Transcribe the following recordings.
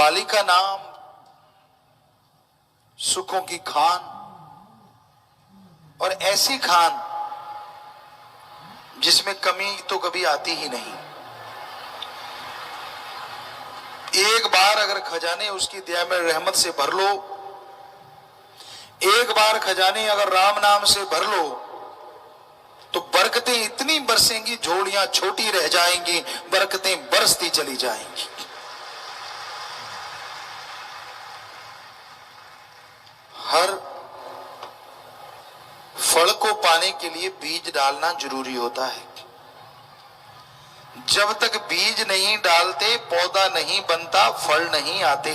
मालिक का नाम, सुखों की खान, और ऐसी खान जिसमें कमी तो कभी आती ही नहीं। एक बार अगर खजाने उसकी दया में रहमत से भर लो, एक बार खजाने अगर राम नाम से भर लो, तो बरकतें इतनी बरसेंगी, झोलियां छोटी रह जाएंगी, बरकतें बरसती चली जाएंगी। हर फल को पाने के लिए बीज डालना जरूरी होता है। जब तक बीज नहीं डालते पौधा नहीं बनता, फल नहीं आते।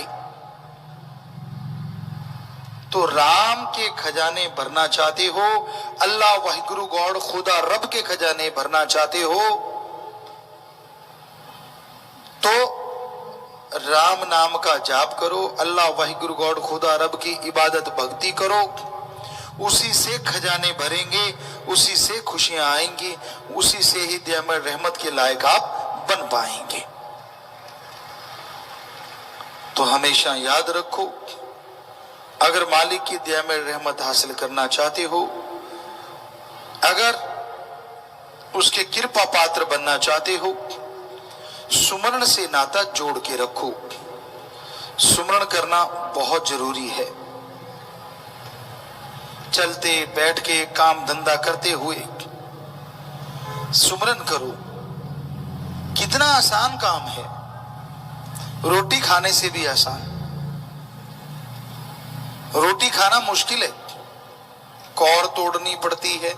तो राम के खजाने भरना चाहते हो, अल्लाह वाहिगुरु गॉड खुदा रब के खजाने भरना चाहते हो, तो राम नाम का जाप करो, अल्लाह वाहिगुरु गॉड खुदा रब की इबादत भक्ति करो। उसी से खजाने भरेंगे, उसी से खुशियां आएंगी, उसी से ही दया में रहमत के लायक आप बन पाएंगे। तो हमेशा याद रखो, अगर मालिक की दया में रहमत हासिल करना चाहते हो, अगर उसके कृपा पात्र बनना चाहते हो, सुमरण से नाता जोड़ के रखो। सुमरण करना बहुत जरूरी है। चलते बैठ के काम धंधा करते हुए सुमरन करो। कितना आसान काम है, रोटी खाने से भी आसान। रोटी खाना मुश्किल है, कौर तोड़नी पड़ती है,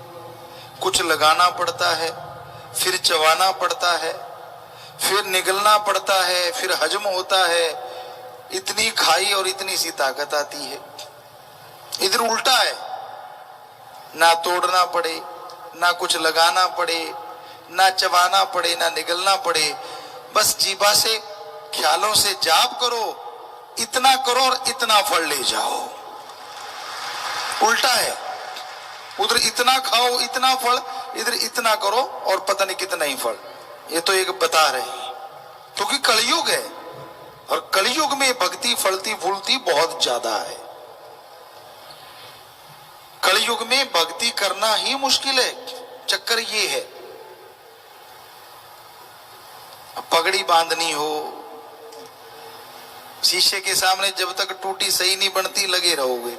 कुछ लगाना पड़ता है, फिर चबाना पड़ता है, फिर निगलना पड़ता है, फिर हजम होता है। इतनी खाई और इतनी सी ताकत आती है। इधर उल्टा है, ना तोड़ना पड़े, ना कुछ लगाना पड़े, ना चबाना पड़े, ना निगलना पड़े, बस जीभा से ख्यालों से जाप करो, इतना करो और इतना फल ले जाओ। उल्टा है, उधर इतना खाओ इतना फल, इधर इतना करो और पता नहीं कितना ही फल। ये तो एक बता रहे हैं, क्योंकि कलयुग है और कलयुग में भक्ति फलती फूलती बहुत ज्यादा है। कलयुग में भक्ति करना ही मुश्किल है। चक्कर ये है, पगड़ी बांधनी हो, शीशे के सामने जब तक टूटी सही नहीं बनती लगे रहोगे।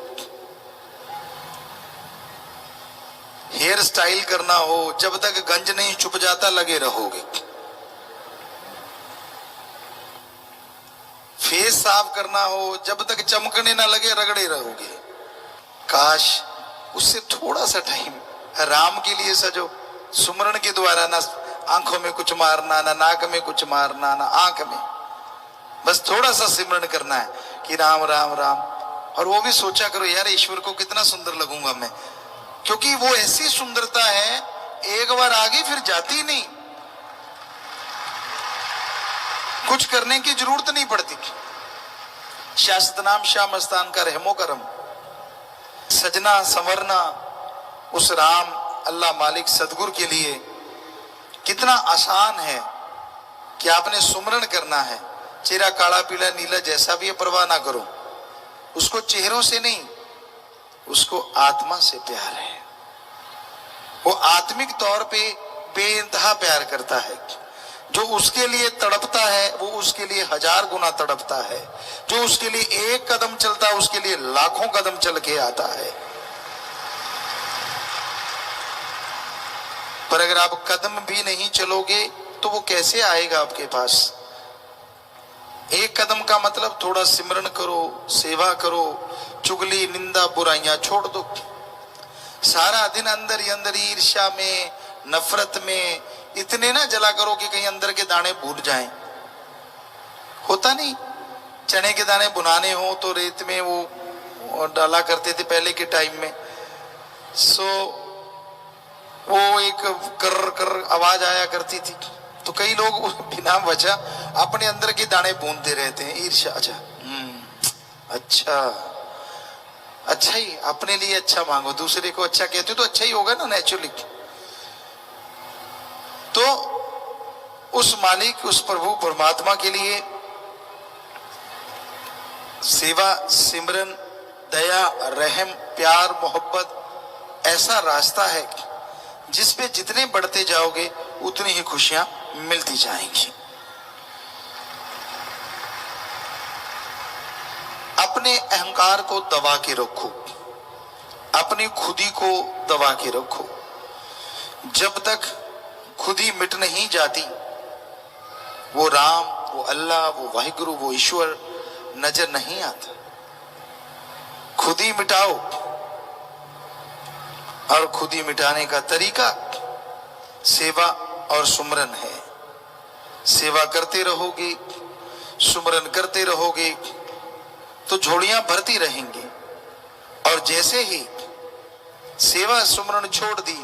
हेयर स्टाइल करना हो, जब तक गंज नहीं छुप जाता लगे रहोगे। फेस साफ करना हो, जब तक चमकने ना लगे रगड़े रहोगे। काश उससे थोड़ा सा टाइम राम के लिए सजो। सुमरण के द्वारा ना आंखों में कुछ मारना, ना नाक में कुछ मारना, ना आंख में, बस थोड़ा सा सिमरण करना है कि राम राम राम। और वो भी सोचा करो, यार ईश्वर को कितना सुंदर लगूंगा मैं, क्योंकि वो ऐसी सुंदरता है एक बार आगे फिर जाती नहीं, कुछ करने की जरूरत नहीं पड़ती। शाश्वत नाम श्याम मस्तान का रहमो करम, सजना संवरना उस राम अल्लाह मालिक सदगुरु के लिए कितना आसान है कि आपने सुमरण करना है। चेहरा काला पीला नीला जैसा भी है परवाह ना करो, उसको चेहरों से नहीं, उसको आत्मा से प्यार है। वो आत्मिक तौर पे बेइंतहा प्यार करता है। जो उसके लिए तड़पता है वो उसके लिए 1000 गुना तड़पता है। जो उसके लिए एक कदम चलता है उसके लिए लाखों कदम चल के आता है। पर अगर आप कदम भी नहीं चलोगे तो वो कैसे आएगा आपके पास। एक कदम का मतलब थोड़ा सिमरन करो, सेवा करो, चुगली निंदा बुराइयां छोड़ दो। सारा दिन अंदर ही अंदर ईर्ष्या में नफरत में इतने ना जला करो कि कहीं अंदर के दाने भूल जाएं। होता नहीं, चने के दाने बुनाने हो तो रेत में वो डाला करते थे पहले के टाइम में। सो वो एक कर कर आवाज आया करती थी, तो कई लोग बिना वजह अपने अंदर के दाने बूंदते रहते हैं। ईर्ष्या, अच्छा अच्छा ही अपने लिए अच्छा मांगो, दूसरे को अच्छा कहते हो तो अच्छा ही होगा ना नेचुरली। तो उस मालिक उस प्रभु परमात्मा के लिए सेवा, सिमरन, दया, रहम, प्यार, मोहब्बत ऐसा रास्ता है जिस पे जितने बढ़ते जाओगे उतनी ही खुशियां मिलती जाएंगी। अपने अहंकार को दबा के रखो, अपनी खुदी को दबा के रखो। जब तक खुदी मिट नहीं जाती वो राम, वो अल्लाह, वो वाहिगुरु, वो ईश्वर नजर नहीं आता। खुदी मिटाओ, और खुदी मिटाने का तरीका सेवा और सुमरन है। सेवा करते रहोगे, सुमरन करते रहोगे तो झोलियां भरती रहेंगी। और जैसे ही सेवा सुमरन छोड़ दी,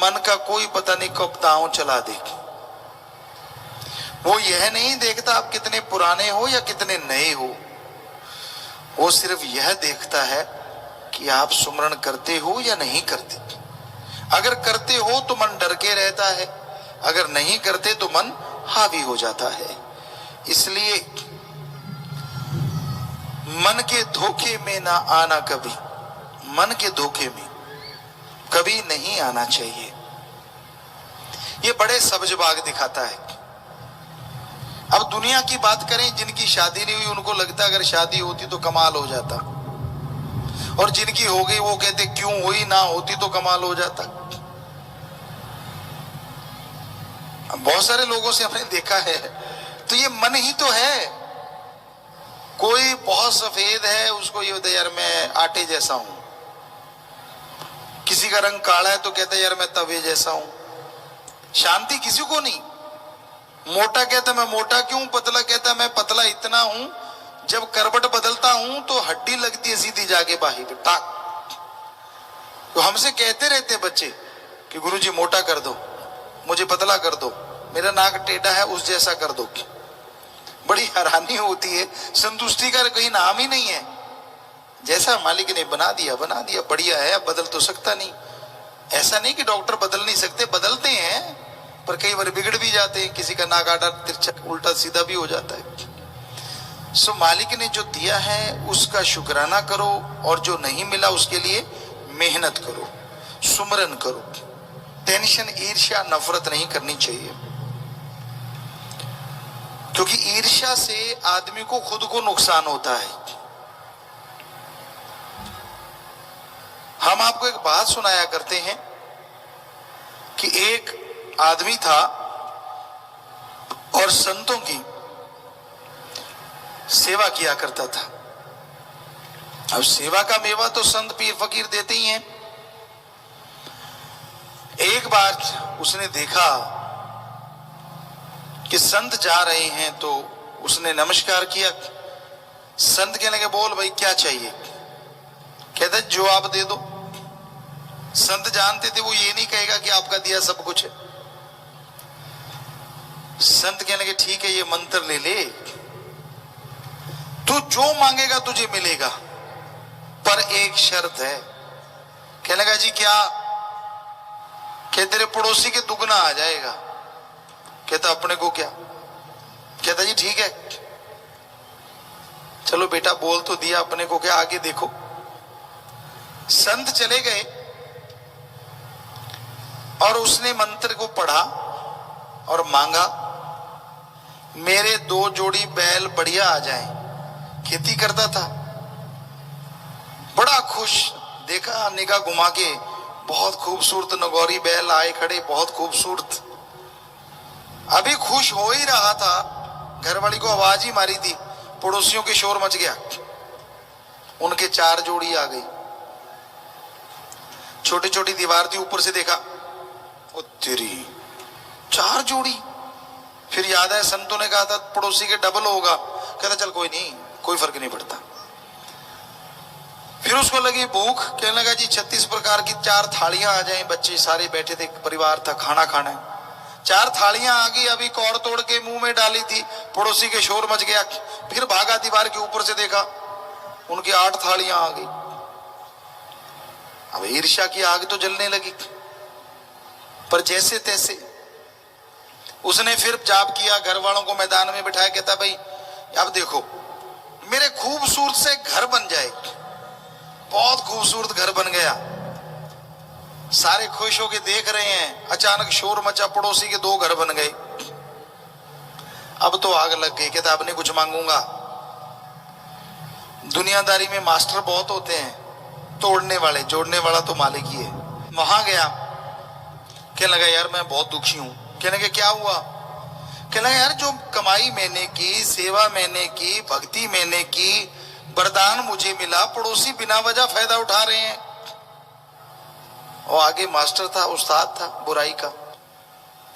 मन का कोई पता नहीं कब दांव चला दे। वो यह नहीं देखता आप कितने पुराने हो या कितने नए हो, वो सिर्फ यह देखता है कि आप सुमरन करते हो या नहीं करते। अगर करते हो तो मन डर के रहता है, अगर नहीं करते तो मन हावी हो जाता है। इसलिए मन के धोखे में ना आना, कभी मन के धोखे में कभी नहीं आना चाहिए। ये बड़े सब्ज बाग दिखाता है। अब दुनिया की बात करें, जिनकी शादी नहीं हुई उनको लगता अगर शादी होती तो कमाल हो जाता, और जिनकी हो गई वो कहते क्यों हुई, ना होती तो कमाल हो जाता। बहुत सारे लोगों से हमने देखा है, तो ये मन ही तो है। कोई बहुत सफेद है, उसको ये होता है यार मैं आटे जैसा हूं। किसी का रंग काला है तो कहता है यार मैं तवे जैसा हूं। शांति किसी को नहीं। मोटा कहता मैं मोटा क्यों, पतला कहता मैं पतला इतना हूं, जब करवट बदलता हूं तो हड्डी लगती है सीधी जाके बाही पे टाक। तो हमसे कहते रहते बच्चे कि गुरुजी मोटा कर दो, मुझे पतला कर दो, मेरा नाक टेढ़ा है उस जैसा कर दो। बड़ी हैरानी होती है, संतुष्टि का कहीं नाम ही नहीं है। जैसा मालिक ने बना दिया बढ़िया है, अब बदल तो सकता नहीं। ऐसा नहीं कि डॉक्टर बदल नहीं सकते, बदलते हैं, पर कई बार बिगड़ भी जाते हैं। किसी का नाक आड़ा तिरछा उल्टा सीधा भी हो जाता है। सो मालिक ने जो दिया है उसका शुक्राना करो, और जो नहीं मिला उसके लिए मेहनत करो, सुमरन करो। टेंशन, ईर्ष्या, नफरत नहीं करनी चाहिए, क्योंकि ईर्ष्या से आदमी को खुद को नुकसान होता है। हम आपको एक बात सुनाया करते हैं कि एक आदमी था और संतों की सेवा किया करता था। अब सेवा का मेवा तो संत पीर फकीर देते ही हैं। एक बार उसने देखा कि संत जा रहे हैं तो उसने नमस्कार किया। संत कहने लगे बोल भाई क्या चाहिए। कहता जो आप दे दो। संत जानते थे वो ये नहीं कहेगा कि आपका दिया सब कुछ है। संत कहने लगे ठीक है ये मंत्र ले ले, तू जो मांगेगा तुझे मिलेगा, पर एक शर्त है। कहने लगा जी क्या। कहते तेरे पड़ोसी के दुगना आ जाएगा। कहता अपने को क्या। कहता जी ठीक है, चलो बेटा बोल तो दिया, अपने को क्या, आगे देखो। संत चले गए और उसने मंत्र को पढ़ा और मांगा मेरे 2 जोड़ी बैल बढ़िया आ जाएं। खेती करता था, बड़ा खुश। देखा निगाह घुमा के, बहुत खूबसूरत नगौरी बैल आए खड़े, बहुत खूबसूरत। अभी खुश हो ही रहा था, घरवाली को आवाज ही मारी थी, पड़ोसियों के शोर मच गया। उनके 4 जोड़ी आ गई। छोटी छोटी दीवार थी, ऊपर से देखा, ओ तेरी 4 जोड़ी। फिर याद है संतों ने कहा था पड़ोसी के डबल होगा। कहता चल कोई नहीं, कोई फर्क नहीं पड़ता। फिर उसको लगी भूख। कहने लगा जी 36 प्रकार की 4 थालियां आ जाएं। बच्चे सारे बैठे थे, परिवार था, खाना खाना है। 4 थालियां आ गई, अभी कौड़ तोड़ के मुंह में डाली थी, पड़ोसी के शोर मच गया। फिर भागा, दीवार के ऊपर से देखा, उनकी 8 थालियां आ गई। अब ईर्ष्या की आग तो जलने लगी, पर जैसे तैसे उसने फिर जाप किया, घर वालों को मैदान में बिठाया। कहता भाई अब देखो मेरे खूब खूबसूरत से घर बन जाए। बहुत खूबसूरत घर बन गया, सारे खुश होके देख रहे हैं। अचानक शोर मचा, पड़ोसी के 2 घर बन गए। अब तो आग लग गई, कहता अब नहीं कुछ मांगूंगा। दुनियादारी में मास्टर बहुत होते हैं, तोड़ने वाले, जोड़ने वाला तो मालिक ही है। वहां गया, कहने लगा यार मैं बहुत दुखी हूं। कहने लगा क्या हुआ? कहने लगा यार जो कमाई मैंने की, सेवा मैंने की, भक्ति मैंने की, वरदान मुझे मिला, पड़ोसी बिना वजह फायदा उठा रहे हैं। और आगे मास्टर था, उस्ताद था बुराई का।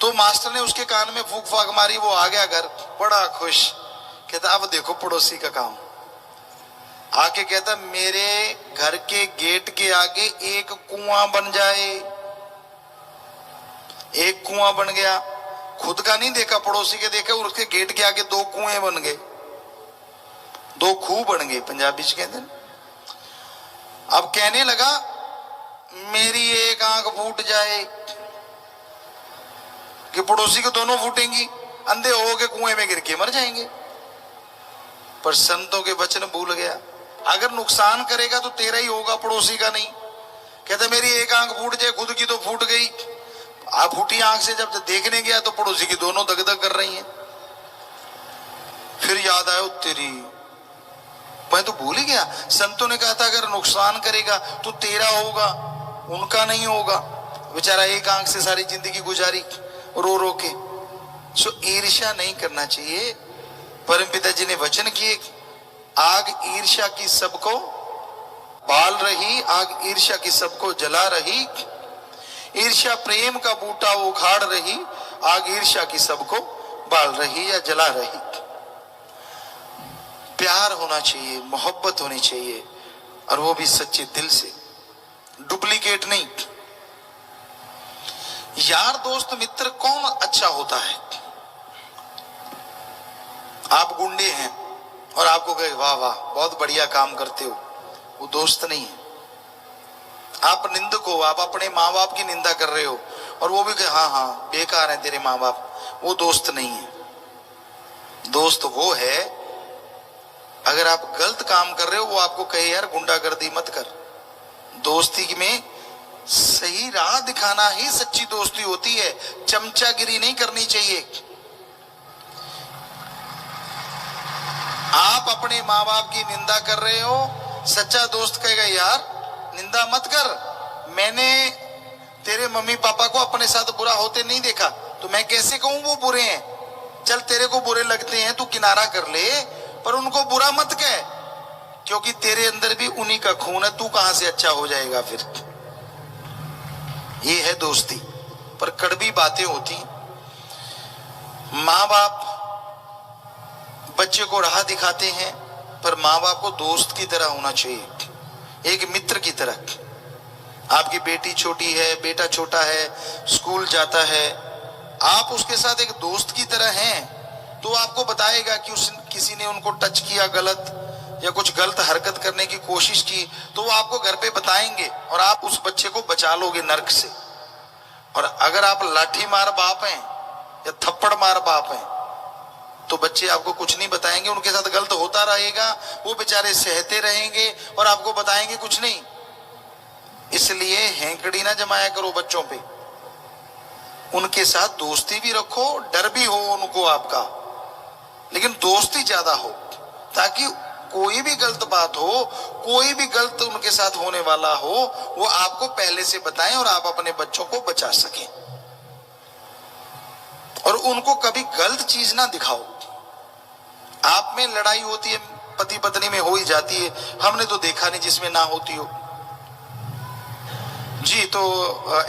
तो मास्टर ने उसके कान में फूंक फाक मारी, वो आ गया घर, बड़ा खुश। कहता अब देखो पड़ोसी का काम। आके कहता मेरे घर के गेट के आगे एक कुआं बन जाए। एक कुआं बन गया, खुद का नहीं देखा, पड़ोसी के देखा, और उसके गेट के आगे 2 कुएं बन गए, 2 खूह बन गए, पंजाबी से कहते हैं। अब कहने लगा मेरी एक आंख फूट जाए कि पड़ोसी के दोनों फूटेंगी, अंधे हो के कुएं में गिर के मर जाएंगे। पर संतों के वचन भूल गया, अगर नुकसान करेगा तो तेरा ही होगा, पड़ोसी का नहीं। कहते मेरी एक आंख फूट जाए, खुद की तो फूट गई। आप फूटी आंख से जब देखने गया तो पड़ोसी की दोनों दगदग कर रही हैं। फिर याद आया तेरी, मैं तो भूल ही गया, संतों ने कहा था अगर नुकसान करेगा तो तेरा होगा, उनका नहीं होगा। बेचारा एक आंख से सारी जिंदगी गुजारी रो रो के। सो ईर्ष्या नहीं करना चाहिए। परमपिता जी ने वचन किए, आग ईर्ष्या की सबको बाल रही, आग ईर्ष्या की सबको जला रही, ईर्ष्या प्रेम का बूटा उखाड़ रही, आग ईर्ष्या की सबको बाल रही या जला रही। प्यार होना चाहिए, मोहब्बत होनी चाहिए, और वो भी सच्चे दिल से, डुप्लीकेट नहीं। यार दोस्त मित्र कौन अच्छा होता है? आप गुंडे हैं और आपको कहे वाह वाह बहुत बढ़िया काम करते हो, वो दोस्त नहीं है। आप निंदक हो, आप अपने माँ बाप की निंदा कर रहे हो और वो भी कहे हाँ हाँ बेकार है तेरे माँ बाप, वो दोस्त नहीं है। दोस्त वो है अगर आप गलत काम कर रहे हो, वो आपको कहे यार गुंडागर्दी मत कर। दोस्ती में सही राह दिखाना ही सच्ची दोस्ती होती है, चमचागिरी नहीं करनी चाहिए। आप अपने माँ बाप की निंदा कर रहे हो, सच्चा दोस्त कहेगा यार निंदा मत कर, मैंने तेरे मम्मी पापा को अपने साथ बुरा होते नहीं देखा, तो मैं कैसे कहूं वो बुरे हैं। चल तेरे को बुरे लगते हैं तो किनारा कर ले, पर उनको बुरा मत कह, क्योंकि तेरे अंदर भी उन्हीं का खून है, तू कहां से अच्छा हो जाएगा फिर। ये है दोस्ती। पर कड़वी बातें होती। माँ बाप बच्चे को राह दिखाते हैं, पर माँ बाप को दोस्त की तरह होना चाहिए, एक मित्र की तरह। आपकी बेटी छोटी है, बेटा छोटा है, स्कूल जाता है, आप उसके साथ एक दोस्त की तरह हैं, तो आपको बताएगा कि किसी ने उनको टच किया गलत या कुछ गलत हरकत करने की कोशिश की, तो वो आपको घर पे बताएंगे और आप उस बच्चे को बचा लोगे नर्क से। और अगर आप लाठी मार बाप हैं या थप्पड़ मार बाप हैं, तो बच्चे आपको कुछ नहीं बताएंगे, उनके साथ गलत होता रहेगा, वो बेचारे सहते रहेंगे और आपको बताएंगे कुछ नहीं। इसलिए हैंकड़ी ना जमाया करो बच्चों पे, उनके साथ दोस्ती भी रखो, डर भी हो उनको आपका, लेकिन दोस्ती ज्यादा हो, ताकि कोई भी गलत बात हो, कोई भी गलत उनके साथ होने वाला हो, वो आपको पहले से बताएं और आप अपने बच्चों को बचा सकें। और उनको कभी गलत चीज ना दिखाओ। आप में लड़ाई होती है, पति पत्नी में हो ही जाती है, हमने तो देखा नहीं जिसमें ना होती हो जी। तो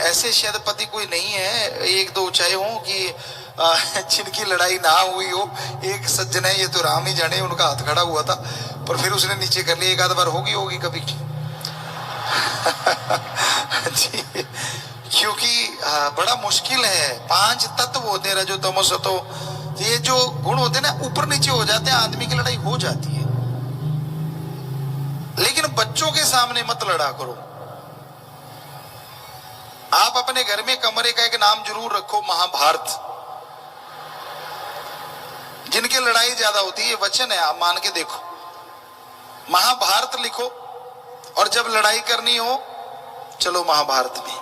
ऐसे शायद पति कोई नहीं है, एक दो चाहे हो कि जिनकी लड़ाई ना हुई हो। एक सज्जन है, ये तो राम ही जाने, उनका हाथ खड़ा हुआ था पर फिर उसने नीचे कर लिया, एक आध बार होगी कभी जी, क्योंकि बड़ा मुश्किल है। 5 तत्व होते हैं, रजो तमो सतो, ये जो गुण होते हैं ना ऊपर नीचे हो जाते हैं, आदमी की लड़ाई हो जाती है। लेकिन बच्चों के सामने मत लड़ा करो। आप अपने घर में कमरे का एक नाम जरूर रखो, महाभारत। जिनकी लड़ाई ज्यादा होती है, वचन है, आप मान के देखो, महाभारत लिखो और जब लड़ाई करनी हो चलो महाभारत में।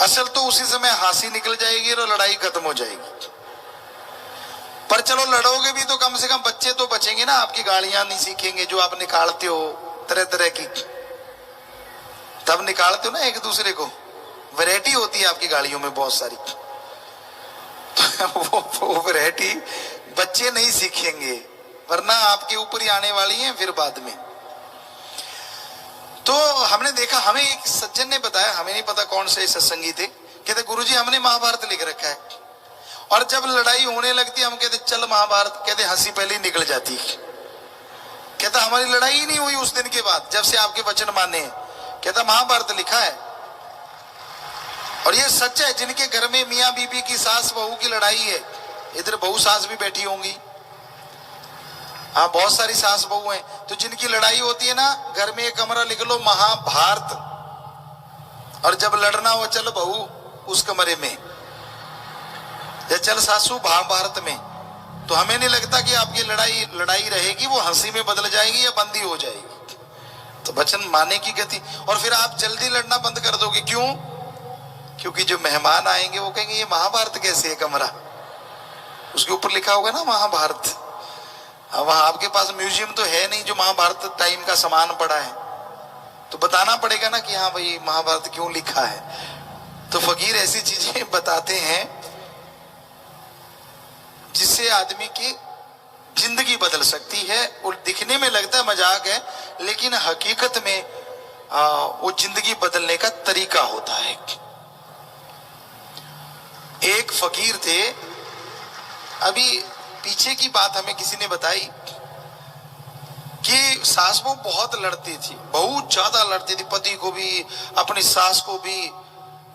असल तो उसी समय हंसी निकल जाएगी और लड़ाई खत्म हो जाएगी। पर चलो लड़ोगे भी तो कम से कम बच्चे तो बचेंगे ना, आपकी गालियां नहीं सीखेंगे जो आप निकालते हो तरह तरह की। तब निकालते हो ना एक दूसरे को, वैरायटी होती है आपकी गाड़ियों में बहुत सारी। वो वैरायटी बच्चे नहीं सीखेंगे, वरना आपके ऊपर ही आने वाली है फिर बाद में। तो हमने देखा, हमें एक सज्जन ने बताया, हमें नहीं पता कौन से सत्संगी थे, कहते गुरुजी हमने महाभारत लिख रखा है और जब लड़ाई होने लगती हम कहते चल महाभारत, कहते हंसी पहले ही निकल जाती। कहता हमारी लड़ाई ही नहीं हुई उस दिन के बाद जब से आपके वचन माने। कहता महाभारत लिखा है और ये सच है। जिनके घर में मियां बीबी की सास बहू की लड़ाई है, इधर बहू सास भी बैठी होंगी, हाँ बहुत सारी सास बहू हैं, तो जिनकी लड़ाई होती है ना, घर में एक कमरा लिख लो महाभारत, और जब लड़ना हो चल बहू उस कमरे में, या चल सासू महाभारत में। तो हमें नहीं लगता कि आपकी लड़ाई रहेगी, वो हंसी में बदल जाएगी या बंदी हो जाएगी। तो वचन माने की गति, और फिर आप जल्दी लड़ना बंद कर दोगे। क्यों? क्योंकि जो मेहमान आएंगे वो कहेंगे ये महाभारत कैसे है कमरा, उसके ऊपर लिखा होगा ना महाभारत। अब वहां आपके पास म्यूजियम तो है नहीं जो महाभारत टाइम का सामान पड़ा है, तो बताना पड़ेगा ना कि हाँ भाई महाभारत क्यों लिखा है। तो फकीर ऐसी चीजें बताते हैं जिससे आदमी की जिंदगी बदल सकती है। और दिखने में लगता है मजाक है, लेकिन हकीकत में वो जिंदगी बदलने का तरीका होता है। एक फकीर थे, अभी पीछे की बात हमें किसी ने बताई कि सास बहू बहुत लड़ती थी, बहुत ज्यादा लड़ती थी, पति को भी अपनी सास को भी।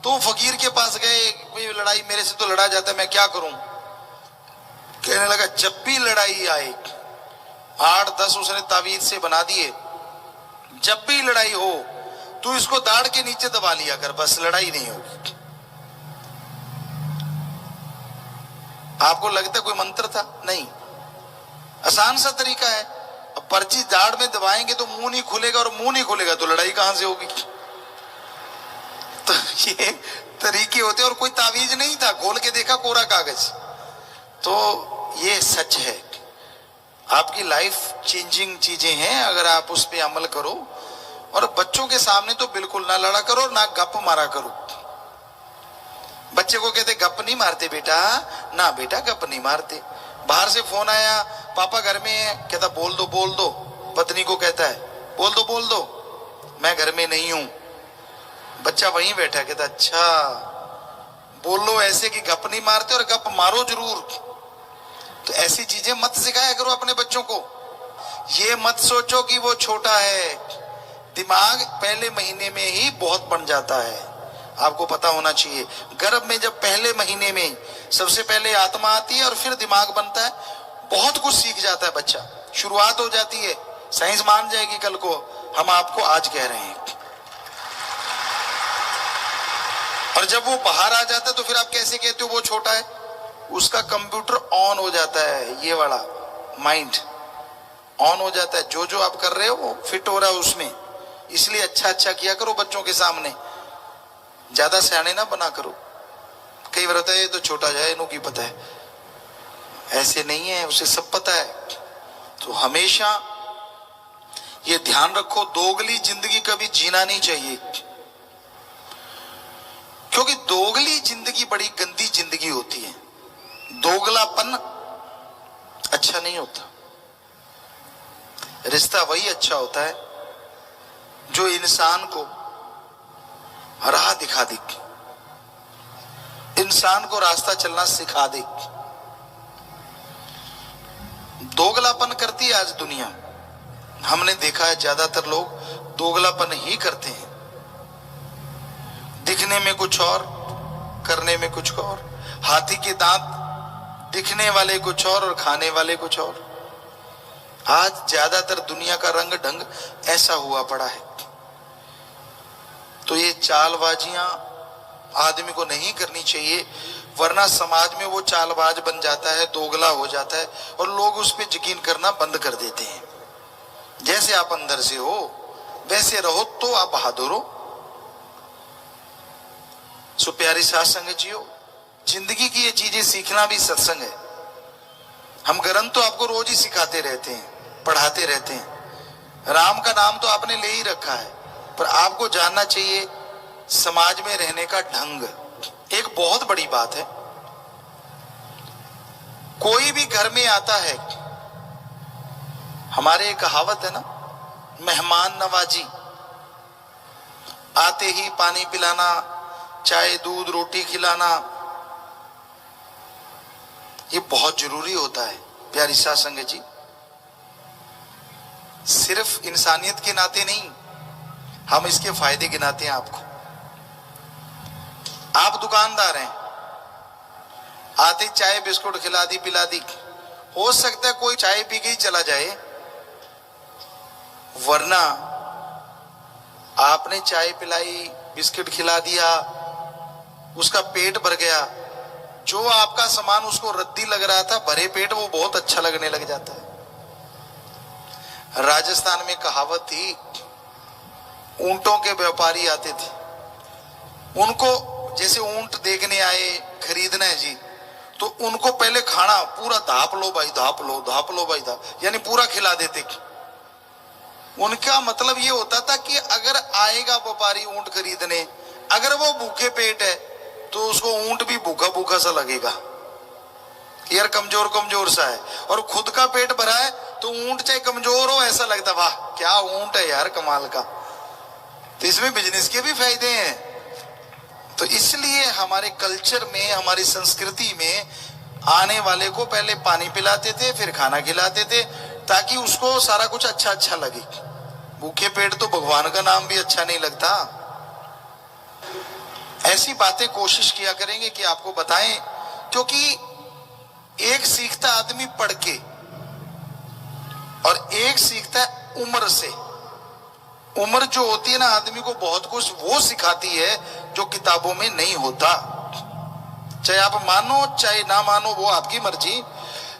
तो फकीर के पास गए, भाई लड़ाई मेरे से तो लड़ा जाता है, मैं क्या करूं। कहने लगा जब भी लड़ाई आए, 8-10 उसने तावीज से बना दिए, जब भी लड़ाई हो तू इसको दाढ़ के नीचे दबा लिया कर, बस लड़ाई नहीं होगी। आपको लगता कोई मंत्र था? नहीं, आसान सा तरीका है। अब पर्ची दाढ़ में दबाएंगे तो मुंह नहीं खुलेगा, और मुंह नहीं खुलेगा तो लड़ाई कहां से होगी। तो ये तरीके होते, और कोई तावीज नहीं था, खोल के देखा कोरा कागज। तो ये सच है, आपकी लाइफ चेंजिंग चीजें हैं अगर आप उस पर अमल करो। और बच्चों के सामने तो बिल्कुल ना लड़ा करो, ना गप मारा करो। बच्चे को कहते गप नहीं मारते बेटा, ना बेटा गप नहीं मारते। बाहर से फोन आया, पापा घर में है, कहता बोल दो बोल दो। पत्नी को कहता है बोल दो मैं घर में नहीं हूं। बच्चा वहीं बैठा, कहता अच्छा बोल लो ऐसे कि गप नहीं मारते, और गप मारो जरूर। तो ऐसी चीजें मत सिखाया करो अपने बच्चों को। ये मत सोचो कि वो छोटा है, दिमाग पहले महीने में ही बहुत बन जाता है। आपको पता होना चाहिए, गर्भ में जब पहले महीने में सबसे पहले आत्मा आती है और फिर दिमाग बनता है, बहुत कुछ सीख जाता है बच्चा, शुरुआत हो जाती है। साइंस मान जाएगी कल को, हम आपको आज कह रहे हैं। और जब वो बाहर आ जाता है तो फिर आप कैसे कहते हो वो छोटा है? उसका कंप्यूटर ऑन हो जाता है, ये वाला माइंड ऑन हो जाता है, जो जो आप कर रहे हो वो फिट हो रहा है उसमें। इसलिए अच्छा किया करो बच्चों के सामने, ज्यादा सियाने ना बना करो। कई बार होता है ये तो छोटा जाए, इन्हों की पता है, ऐसे नहीं है, उसे सब पता है। तो हमेशा ये ध्यान रखो, दोगली जिंदगी कभी जीना नहीं चाहिए, क्योंकि दोगली जिंदगी बड़ी गंदी जिंदगी होती है। दोगलापन अच्छा नहीं होता। रिश्ता वही अच्छा होता है जो इंसान को राह दिखा दे, इंसान को रास्ता चलना सिखा दे। दोगलापन करती है आज दुनिया, हमने देखा है ज्यादातर लोग दोगलापन ही करते हैं। दिखने में कुछ और, करने में कुछ और। हाथी के दांत दिखने वाले कुछ और खाने वाले कुछ और। आज ज्यादातर दुनिया का रंग ढंग ऐसा हुआ पड़ा है। तो ये चालबाजियां आदमी को नहीं करनी चाहिए, वरना समाज में वो चालबाज बन जाता है, दोगला हो जाता है, और लोग उस पर यकीन करना बंद कर देते हैं। जैसे आप अंदर से हो वैसे रहो तो आप बहादुर हो। सो प्यारी साध संगत जी हो, जिंदगी की ये चीजें सीखना भी सत्संग है। हम ग्रंथ तो आपको रोज ही सिखाते रहते हैं, पढ़ाते रहते हैं। राम का नाम तो आपने ले ही रखा है, पर आपको जानना चाहिए समाज में रहने का ढंग। एक बहुत बड़ी बात है, कोई भी घर में आता है, हमारे एक कहावत है ना, मेहमान नवाजी। आते ही पानी पिलाना, चाय दूध रोटी खिलाना, ये बहुत जरूरी होता है प्यारी साध संगत जी। सिर्फ इंसानियत के नाते नहीं, हम इसके फायदे गिनाते हैं आपको। आप दुकानदार हैं, आते चाय बिस्कुट खिला दी पिला दी, हो सकता है कोई चाय पी के ही चला जाए, वरना आपने चाय पिलाई बिस्किट खिला दिया, उसका पेट भर गया, जो आपका सामान उसको रद्दी लग रहा था भरे पेट वो बहुत अच्छा लगने लग जाता है। राजस्थान में कहावत थी, ऊंटों के व्यापारी आते थे, उनको जैसे ऊंट देखने आए खरीदना है जी, तो उनको पहले खाना पूरा धाप लो भाई, धाप लो, धाप लो भाई, धाप, यानी पूरा खिला देते। उनका मतलब ये होता था कि अगर आएगा व्यापारी ऊंट खरीदने, अगर वो भूखे पेट है तो उसको ऊंट भी भूखा भूखा सा लगेगा, यार कमजोर कमजोर सा है। और खुद का पेट भरा है तो ऊंट चाहे कमजोर हो ऐसा लगता, वाह क्या ऊंट है यार, कमाल का। तो इसमें बिजनेस के भी फायदे हैं। तो इसलिए हमारे कल्चर में, हमारी संस्कृति में आने वाले को पहले पानी पिलाते थे, फिर खाना खिलाते थे, ताकि उसको सारा कुछ अच्छा अच्छा लगे। भूखे पेट तो भगवान का नाम भी अच्छा नहीं लगता। ऐसी बातें कोशिश किया करेंगे कि आपको बताएं, क्योंकि एक सीखता आदमी पढ़ के और एक सीखता है उम्र से। उम्र जो होती है ना, आदमी को बहुत कुछ वो सिखाती है जो किताबों में नहीं होता। चाहे आप मानो चाहे ना मानो, वो आपकी मर्जी,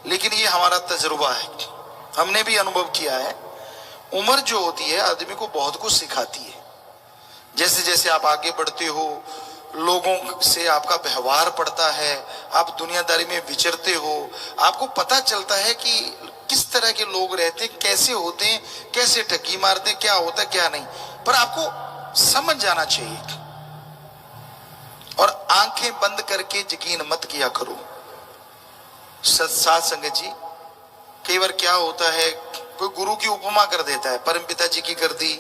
लेकिन ये हमारा तजुर्बा है, हमने भी अनुभव किया है। उम्र जो होती है आदमी को बहुत कुछ सिखाती है। जैसे जैसे आप आगे बढ़ते हो, लोगों से आपका व्यवहार पड़ता है, आप दुनियादारी में विचरते हो, आपको पता चलता है कि किस तरह के लोग रहते हैं, कैसे होते हैं, कैसे ठगी मारते हैं, क्या होता है क्या नहीं। पर आपको समझ जाना चाहिए और आंखें बंद करके यकीन मत किया करो। साध संगत जी, कई बार क्या होता है, कोई गुरु की उपमा कर देता है, परमपिता जी की कर दी,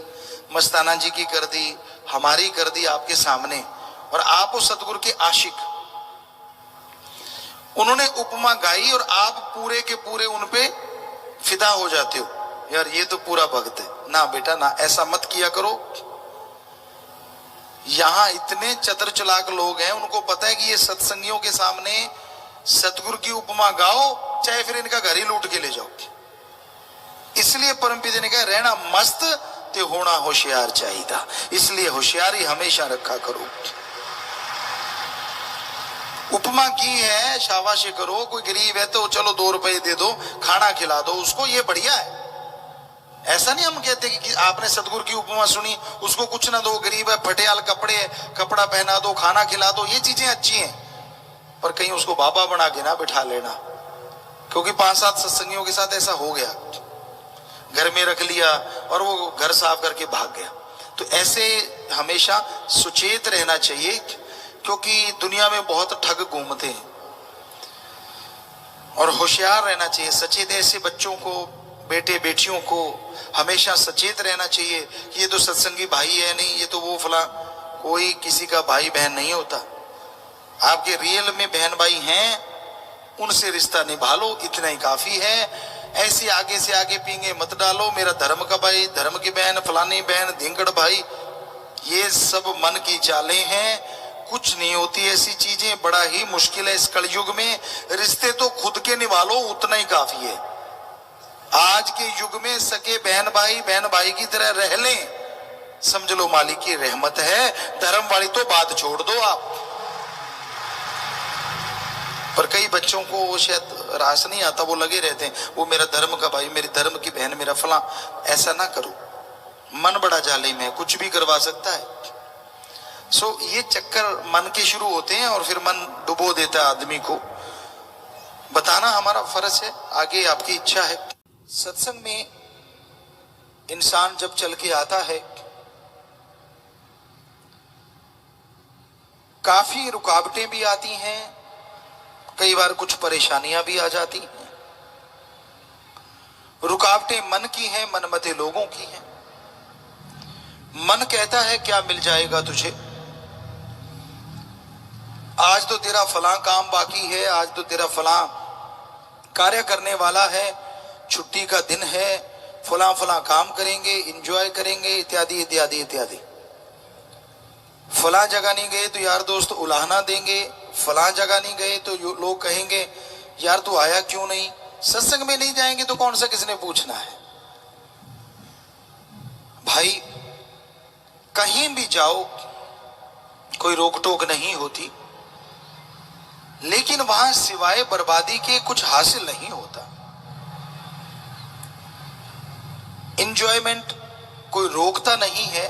मस्ताना जी की कर दी, हमारी कर दी आपके सामने, और आप उस सतगुरु के आशिक, उन्होंने उपमा गाई और आप पूरे के पूरे उनपे फिदा हो जाते हो, यार ये तो पूरा भक्त है। ना बेटा ना, ऐसा मत किया करो। यहां इतने चतुर चालाक लोग हैं, उनको पता है कि ये सत्संगियों के सामने सतगुरु की उपमा गाओ, चाहे फिर इनका घर ही लूट के ले जाओ। इसलिए परमपिता ने कहा, रहना मस्त ते होना होशियार चाहिए। इसलिए होशियारी हमेशा रखा करो। उपमा की है, शाबाशी करो। कोई गरीब है तो चलो 2 रुपए दे दो, खाना खिला दो उसको, ये बढ़िया है। ऐसा नहीं हम कहते कि आपने सतगुरु की उपमा सुनी, उसको कुछ ना दो, गरीब है, फटेयाल कपड़े है, कपड़ा पहना दो, खाना खिला दो, ये चीजें अच्छी हैं। पर कहीं उसको बाबा बना के ना बिठा लेना, क्योंकि 5-7 सत्संगियों के साथ ऐसा हो गया, घर में रख लिया और वो घर साफ करके भाग गया। तो ऐसे हमेशा सुचेत रहना चाहिए, क्योंकि दुनिया में बहुत ठग घूमते हैं, और होशियार रहना चाहिए, सचेत। ऐसे बच्चों को, बेटे बेटियों को हमेशा सचेत रहना चाहिए कि ये तो सत्संगी भाई है, नहीं ये तो वो फला। कोई किसी का भाई बहन नहीं होता। आपके रियल में बहन भाई हैं, उनसे रिश्ता निभा लो, इतना ही काफी है। ऐसे आगे से आगे पींगे मत डालो, मेरा धर्म का भाई, धर्म की बहन, फलानी बहन, धिंगड़ भाई, ये सब मन की चालें हैं। कुछ नहीं होती ऐसी चीजें, बड़ा ही मुश्किल है इस कलयुग में। रिश्ते तो खुद के निभा लो, उतना ही काफी है। आज के युग में सके बहन भाई की तरह रह लें, समझ लो मालिक की रहमत है। धर्म वाली तो बात छोड़ दो आप, पर कई बच्चों को वो शायद रास नहीं आता, वो लगे रहते हैं वो मेरा धर्म का भाई, मेरी धर्म की बहन, मेरा फला। ऐसा ना करो, मन बड़ा जालिम है, कुछ भी करवा सकता है। ये चक्कर मन के शुरू होते हैं और फिर मन डुबो देता है आदमी को। बताना हमारा फर्ज है, आगे आपकी इच्छा है। सत्संग में इंसान जब चल के आता है, काफी रुकावटें भी आती हैं, कई बार कुछ परेशानियां भी आ जाती हैं। रुकावटें मन की हैं, मनमते लोगों की हैं। मन कहता है क्या मिल जाएगा तुझे, आज तो तेरा फलां काम बाकी है, आज तो तेरा फलां कार्य करने वाला है, छुट्टी का दिन है, फलां फलां काम करेंगे, एंजॉय करेंगे, इत्यादि इत्यादि इत्यादि। फलां जगह नहीं गए तो यार दोस्त उलाहना देंगे, फलां जगह नहीं गए तो लोग कहेंगे यार तू आया क्यों नहीं, सत्संग में नहीं जाएंगे तो कौन सा किसने पूछना है। भाई कहीं भी जाओ कोई रोक टोक नहीं होती, लेकिन वहां सिवाय बर्बादी के कुछ हासिल नहीं होता। एंजॉयमेंट कोई रोकता नहीं है,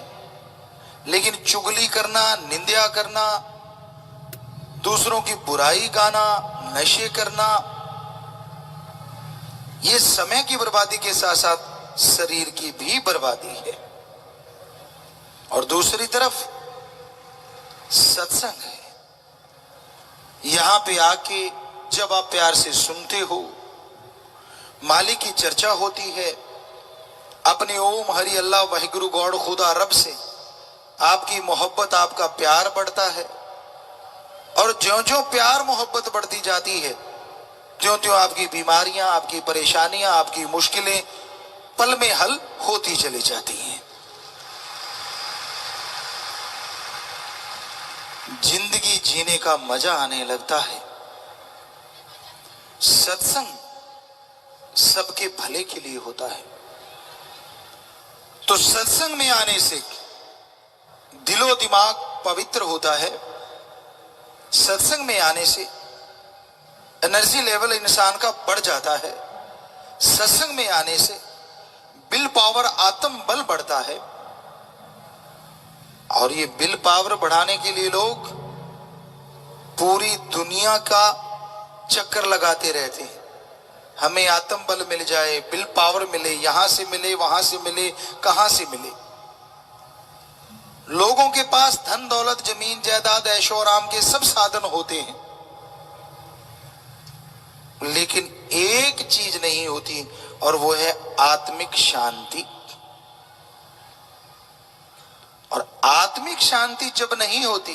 लेकिन चुगली करना, निंदा करना, दूसरों की बुराई गाना, नशे करना, यह समय की बर्बादी के साथ साथ शरीर की भी बर्बादी है। और दूसरी तरफ सत्संग है, यहां पे आके जब आप प्यार से सुनते हो, मालिक की चर्चा होती है, अपने ओम हरि अल्लाह वाहिगुरु गॉड खुदा रब से आपकी मोहब्बत, आपका प्यार बढ़ता है। और ज्यों ज्यों प्यार मोहब्बत बढ़ती जाती है, त्यों त्यों आपकी बीमारियां, आपकी परेशानियां, आपकी मुश्किलें पल में हल होती चली जाती हैं। जिंदगी जीने का मजा आने लगता है। सत्संग सबके भले के लिए होता है। तो सत्संग में आने से दिलो दिमाग पवित्र होता है। सत्संग में आने से एनर्जी लेवल इंसान का बढ़ जाता है। सत्संग में आने से विल पावर, आत्म बल बढ़ता है। और ये विल पावर बढ़ाने के लिए लोग पूरी दुनिया का चक्कर लगाते रहते हैं। हमें आत्म बल मिल जाए, विल पावर मिले, यहां से मिले, वहां से मिले, कहां से मिले। लोगों के पास धन दौलत, जमीन जायदाद, ऐशो आराम के सब साधन होते हैं, लेकिन एक चीज नहीं होती, और वो है आत्मिक शांति। और आत्मिक शांति जब नहीं होती,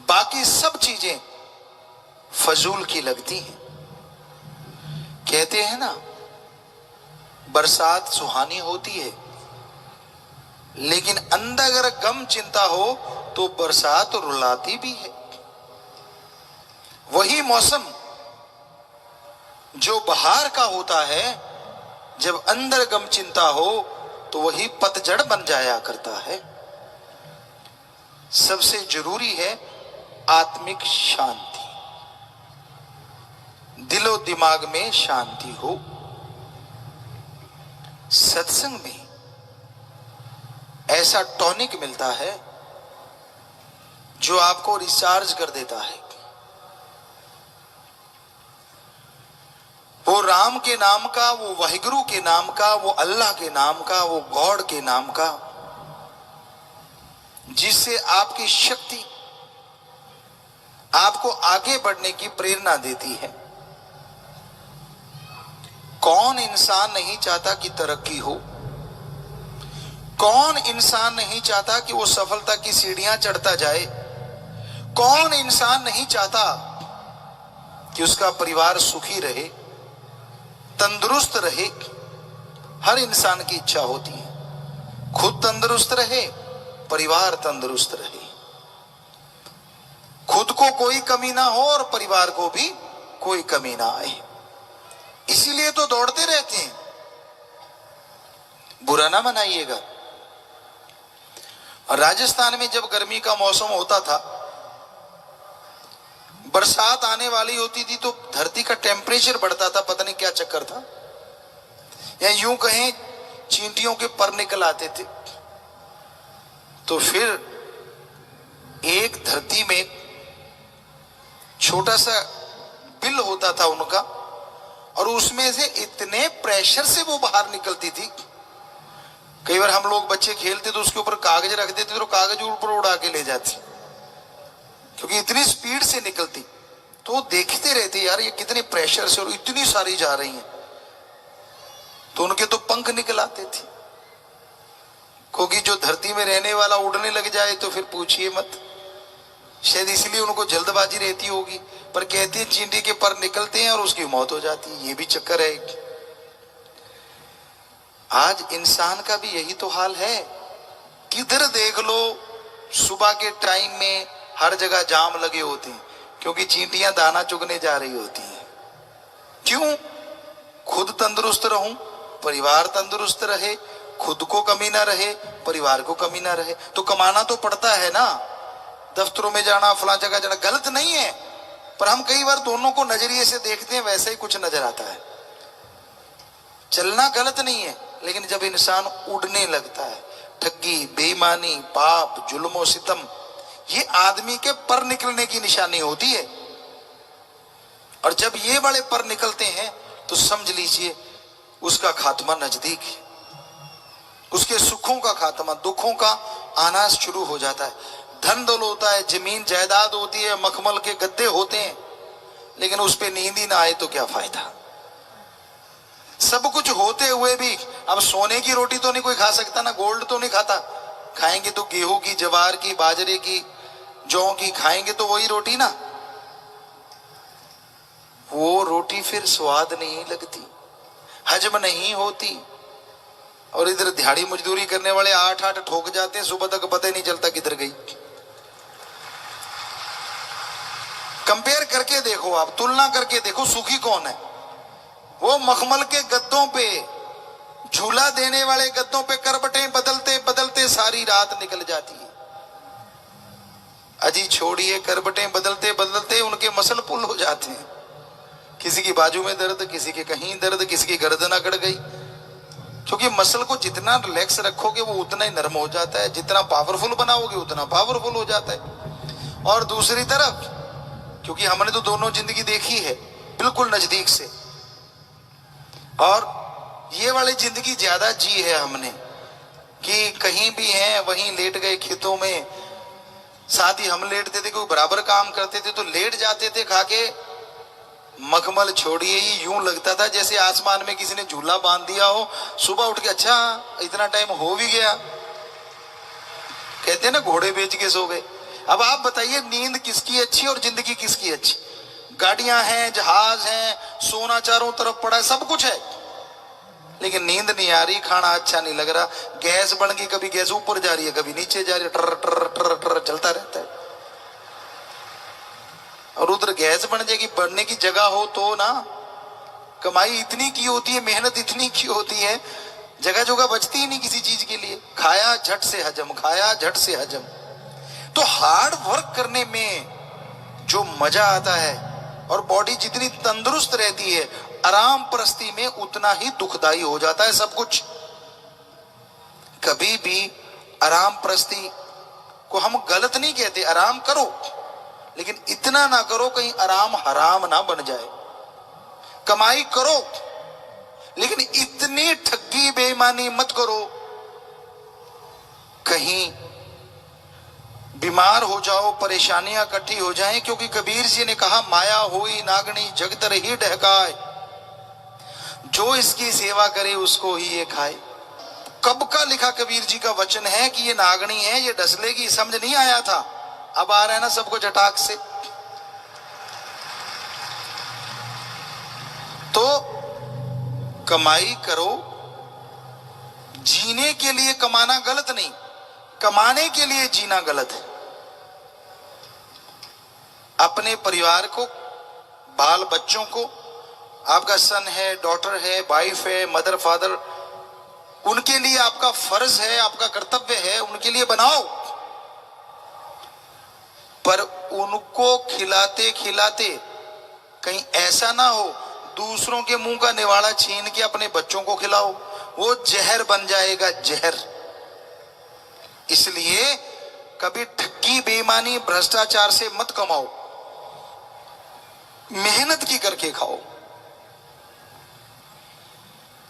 बाकी सब चीजें फजूल की लगती हैं। कहते हैं ना, बरसात सुहानी होती है, लेकिन अंदर अगर गम चिंता हो तो बरसात रुलाती भी है। वही मौसम जो बहार का होता है, जब अंदर गम चिंता हो तो वही पतझड़ बन जाया करता है। सबसे जरूरी है आत्मिक शांति, दिलो दिमाग में शांति हो। सत्संग में ऐसा टॉनिक मिलता है जो आपको रिचार्ज कर देता है। वो राम के नाम का, वो वाहिगुरु के नाम का, वो अल्लाह के नाम का, वो गॉड के नाम का, जिससे आपकी शक्ति आपको आगे बढ़ने की प्रेरणा देती है। कौन इंसान नहीं चाहता कि तरक्की हो? कौन इंसान नहीं चाहता कि वो सफलता की सीढ़ियां चढ़ता जाए? कौन इंसान नहीं चाहता कि उसका परिवार सुखी रहे, तंदुरुस्त रहे? हर इंसान की इच्छा होती है खुद तंदुरुस्त रहे, परिवार तंदुरुस्त रहे, खुद को कोई कमी ना हो और परिवार को भी कोई कमी ना आए। इसीलिए तो दौड़ते रहते हैं। बुरा ना मनाइएगा। राजस्थान में जब गर्मी का मौसम होता था, बरसात आने वाली होती थी तो धरती का टेम्परेचर बढ़ता था, पता नहीं क्या चक्कर था, या यूं कहें चींटियों के पर निकल आते थे। तो फिर एक धरती में छोटा सा बिल होता था उनका, और उसमें से इतने प्रेशर से वो बाहर निकलती थी। कई बार हम लोग बच्चे खेलते तो उसके ऊपर कागज रख देते तो कागज ऊपर उड़ा के ले जाती, क्योंकि इतनी स्पीड से निकलती। तो वो देखते रहते यार ये कितने प्रेशर से और इतनी सारी जा रही हैं। तो उनके तो पंख निकल आते थे, क्योंकि जो धरती में रहने वाला उड़ने लग जाए तो फिर पूछिए मत। शायद इसलिए उनको जल्दबाजी रहती होगी, पर कहते हैं चींटी के पर निकलते हैं और उसकी मौत हो जाती है। ये भी चक्कर है। आज इंसान का भी यही तो हाल है। किधर देख लो सुबह के टाइम में हर जगह जाम लगे होते हैं, क्योंकि चींटियां दाना चुगने जा रही होती हैं। क्यों? खुद तंदुरुस्त रहूं, परिवार तंदुरुस्त रहे, खुद को कमी ना रहे, परिवार को कमी ना रहे। तो कमाना तो पड़ता है ना, दफ्तरों में जाना, फला जगह जाना, गलत नहीं है, पर हम कई बार दोनों को नजरिए से देखते हैं, वैसे ही कुछ नजर आता है। चलना गलत नहीं है, लेकिन जब इंसान उड़ने लगता है, ठगी, बेईमानी, पाप, जुल्म, सितम, ये आदमी के पर निकलने की निशानी होती है। और जब ये बड़े पर निकलते हैं तो समझ लीजिए उसका खात्मा नजदीक है, उसके सुखों का खात्मा, दुखों का आना शुरू हो जाता है। धन दौलत होता है, जमीन जायदाद होती है, मखमल के गद्दे होते हैं, लेकिन उस पे नींद ही ना आए तो क्या फायदा। सब कुछ होते हुए भी अब सोने की रोटी तो नहीं कोई खा सकता ना, गोल्ड तो नहीं खाता। खाएंगे तो गेहूं की, जवार की, बाजरे की, जौ की खाएंगे तो वही रोटी ना। वो रोटी फिर स्वाद नहीं लगती, हजम नहीं होती। और इधर दिहाड़ी मजदूरी करने वाले 8-8 ठोक जाते हैं, सुबह तक पता ही नहीं चलता किधर गई। कंपेयर करके देखो, आप तुलना करके देखो, सुखी कौन है? वो मखमल के गद्दों पे, झूला देने वाले गद्दों पे करवटें बदलते बदलते सारी रात निकल जाती है। अजी छोड़िए, करवटें बदलते बदलते उनके मसल पुल हो जाते हैं। किसी की बाजू में दर्द, किसी के कहीं दर्द, किसी की गर्दन अकड़ गई। क्योंकि मसल को जितना रिलैक्स रखोगे वो उतना ही नरम हो जाता है, जितना पावरफुल बनाओगे उतना पावरफुल हो जाता है। और दूसरी तरफ, क्योंकि हमने तो दोनों जिंदगी देखी है बिल्कुल नजदीक से, और ये वाली जिंदगी ज्यादा जी है हमने, कि कहीं भी हैं वहीं लेट गए खेतों में, साथ ही हम लेटते थे, कोई बराबर काम करते थे तो लेट जाते थे खा के। मखमल छोड़िए, ही यूं लगता था जैसे आसमान में किसी ने झूला बांध दिया हो। सुबह उठ के अच्छा इतना टाइम हो भी गया, कहते हैं ना घोड़े बेच के सो गए। अब आप बताइए नींद किसकी अच्छी और जिंदगी किसकी अच्छी? गाड़ियां हैं, जहाज हैं, सोना चारों तरफ पड़ा है, सब कुछ है, लेकिन नींद नहीं आ रही, खाना अच्छा नहीं लग रहा। गैस बन गई, कभी गैस ऊपर जा रही है, कभी नीचे जा रही है, टर टर टर टर चलता रहता है। और उधर गैस बन जाएगी, बढ़ने की जगह हो तो ना। कमाई इतनी की होती है, मेहनत इतनी की होती है, जगह जगह बचती ही नहीं किसी चीज के लिए। खाया झट से हजम, खाया झट से हजम। तो हार्ड वर्क करने में जो मजा आता है, और बॉडी जितनी तंदुरुस्त रहती है, आराम परस्ती में उतना ही दुखदाई हो जाता है सब कुछ। कभी भी आराम परस्ती को हम गलत नहीं कहते, आराम करो, लेकिन इतना ना करो कहीं आराम हराम ना बन जाए। कमाई करो, लेकिन इतनी ठगी बेईमानी मत करो कहीं बीमार हो जाओ, परेशानियां इकट्ठी हो जाएं। क्योंकि कबीर जी ने कहा, माया हुई नागनी जगतर ही ढहकाए, जो इसकी सेवा करे उसको ही ये खाए। कब का लिखा कबीर जी का वचन है कि ये नागनी है, ये डसलेगी, समझ नहीं आया था, अब आ रहा है ना सबको चटाक से। तो कमाई करो, जीने के लिए कमाना गलत नहीं, कमाने के लिए जीना गलत है। अपने परिवार को, बाल बच्चों को, आपका सन है, डॉटर है, वाइफ है, मदर फादर, उनके लिए आपका फर्ज है, आपका कर्तव्य है, उनके लिए बनाओ। पर उनको खिलाते खिलाते कहीं ऐसा ना हो दूसरों के मुंह का निवाड़ा छीन के अपने बच्चों को खिलाओ, वो जहर बन जाएगा, जहर। इसलिए कभी ठगी बेईमानी भ्रष्टाचार से मत कमाओ, मेहनत की करके खाओ।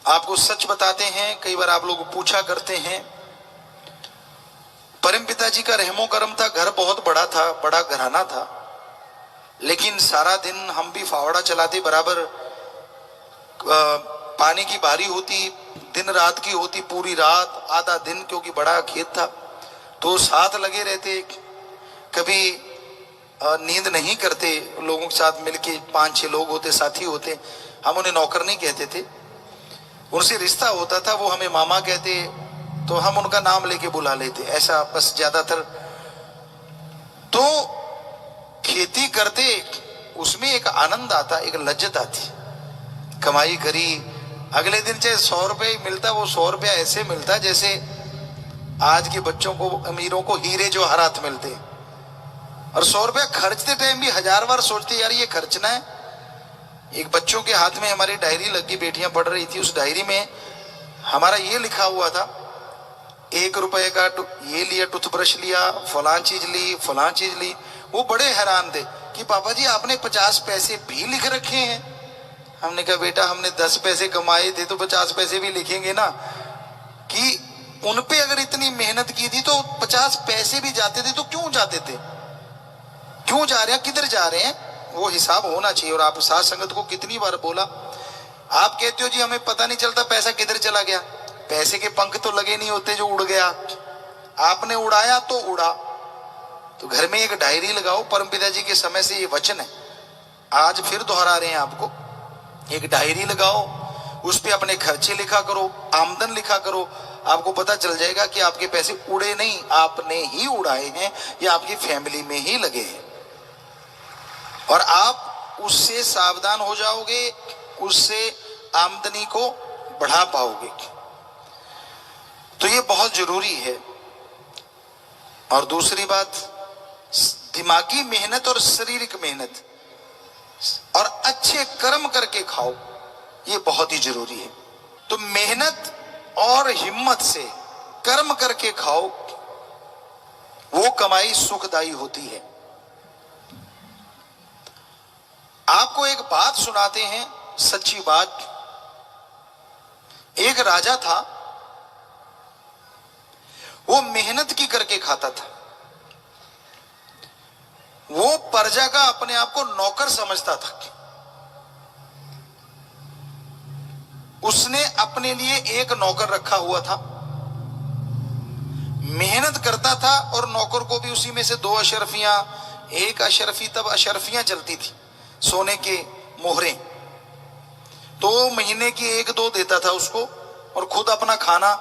आपको सच बताते हैं, कई बार आप लोग पूछा करते हैं, परम पिताजी का रहमो करम था, घर बहुत बड़ा था, बड़ा घराना था, लेकिन सारा दिन हम भी फावड़ा चलाते, बराबर पानी की बारी होती, दिन रात की होती, पूरी रात आधा दिन, क्योंकि बड़ा खेत था तो साथ लगे रहते। कभी नींद नहीं करते, लोगों के साथ मिलके 5-6 लोग होते, साथी होते। हम उन्हें नौकर नहीं कहते थे, उनसे रिश्ता होता था, वो हमें मामा कहते तो हम उनका नाम लेके बुला लेते, ऐसा बस ज्यादातर। तो खेती करते, उसमें एक आनंद आता, एक लज्जत आती। कमाई करी, अगले दिन चाहे 100 रुपये मिलता, वो 100 रुपया ऐसे मिलता जैसे आज के बच्चों को, अमीरों को हीरे जवाहरात मिलते। और 100 रुपया खर्चते टाइम भी 1000 बार सोचते यार ये खर्चना है। एक बच्चों के हाथ में हमारी डायरी लगी, बेटियां पढ़ रही थी, उस डायरी में हमारा ये लिखा हुआ था, 1 रुपए का ये लिया, टूथब्रश लिया, फलां चीज ली, फलां चीज ली। वो बड़े हैरान थे कि पापा जी आपने 50 पैसे भी लिख रखे हैं। हमने कहा बेटा हमने 10 पैसे कमाए थे तो 50 पैसे भी लिखेंगे ना, कि उनपे अगर इतनी मेहनत की थी तो 50 पैसे भी जाते थे तो क्यों जाते थे, क्यों जा रहे हैं, किधर जा रहे हैं, वो हिसाब होना चाहिए। और आप साथ संगत को कितनी बार बोला, आप कहते हो जी हमें पता नहीं चलता पैसा किधर चला गया, पैसे के पंख तो लगे नहीं होते जो उड़ गया, आपने उड़ाया तो उड़ा। तो घर में एक डायरी लगाओ, परमपिता जी के समय से ये वचन है, आज फिर दोहरा रहे हैं आपको। एक डायरी लगाओ, उस पे अपने खर्चे लिखा करो, आमदन लिखा करो, आपको पता चल जाएगा कि आपके पैसे उड़े नहीं, आपने ही उड़ाए हैं, या आपकी फैमिली में ही लगे हैं। और आप उससे सावधान हो जाओगे, उससे आमदनी को बढ़ा पाओगे। तो ये बहुत जरूरी है। और दूसरी बात, दिमागी मेहनत और शारीरिक मेहनत और अच्छे कर्म करके खाओ, ये बहुत ही जरूरी है। तो मेहनत और हिम्मत से कर्म करके खाओ, वो कमाई सुखदायी होती है। आपको एक बात सुनाते हैं, सच्ची बात। एक राजा था, वो मेहनत की करके खाता था। वो प्रजा का अपने आप को नौकर समझता था। उसने अपने लिए एक नौकर रखा हुआ था, मेहनत करता था, और नौकर को भी उसी में से 2 अशरफियां, 1 अशरफी, तब अशरफियां चलती थी, सोने के मोहरे, तो महीने की 1-2 देता था उसको, और खुद अपना खाना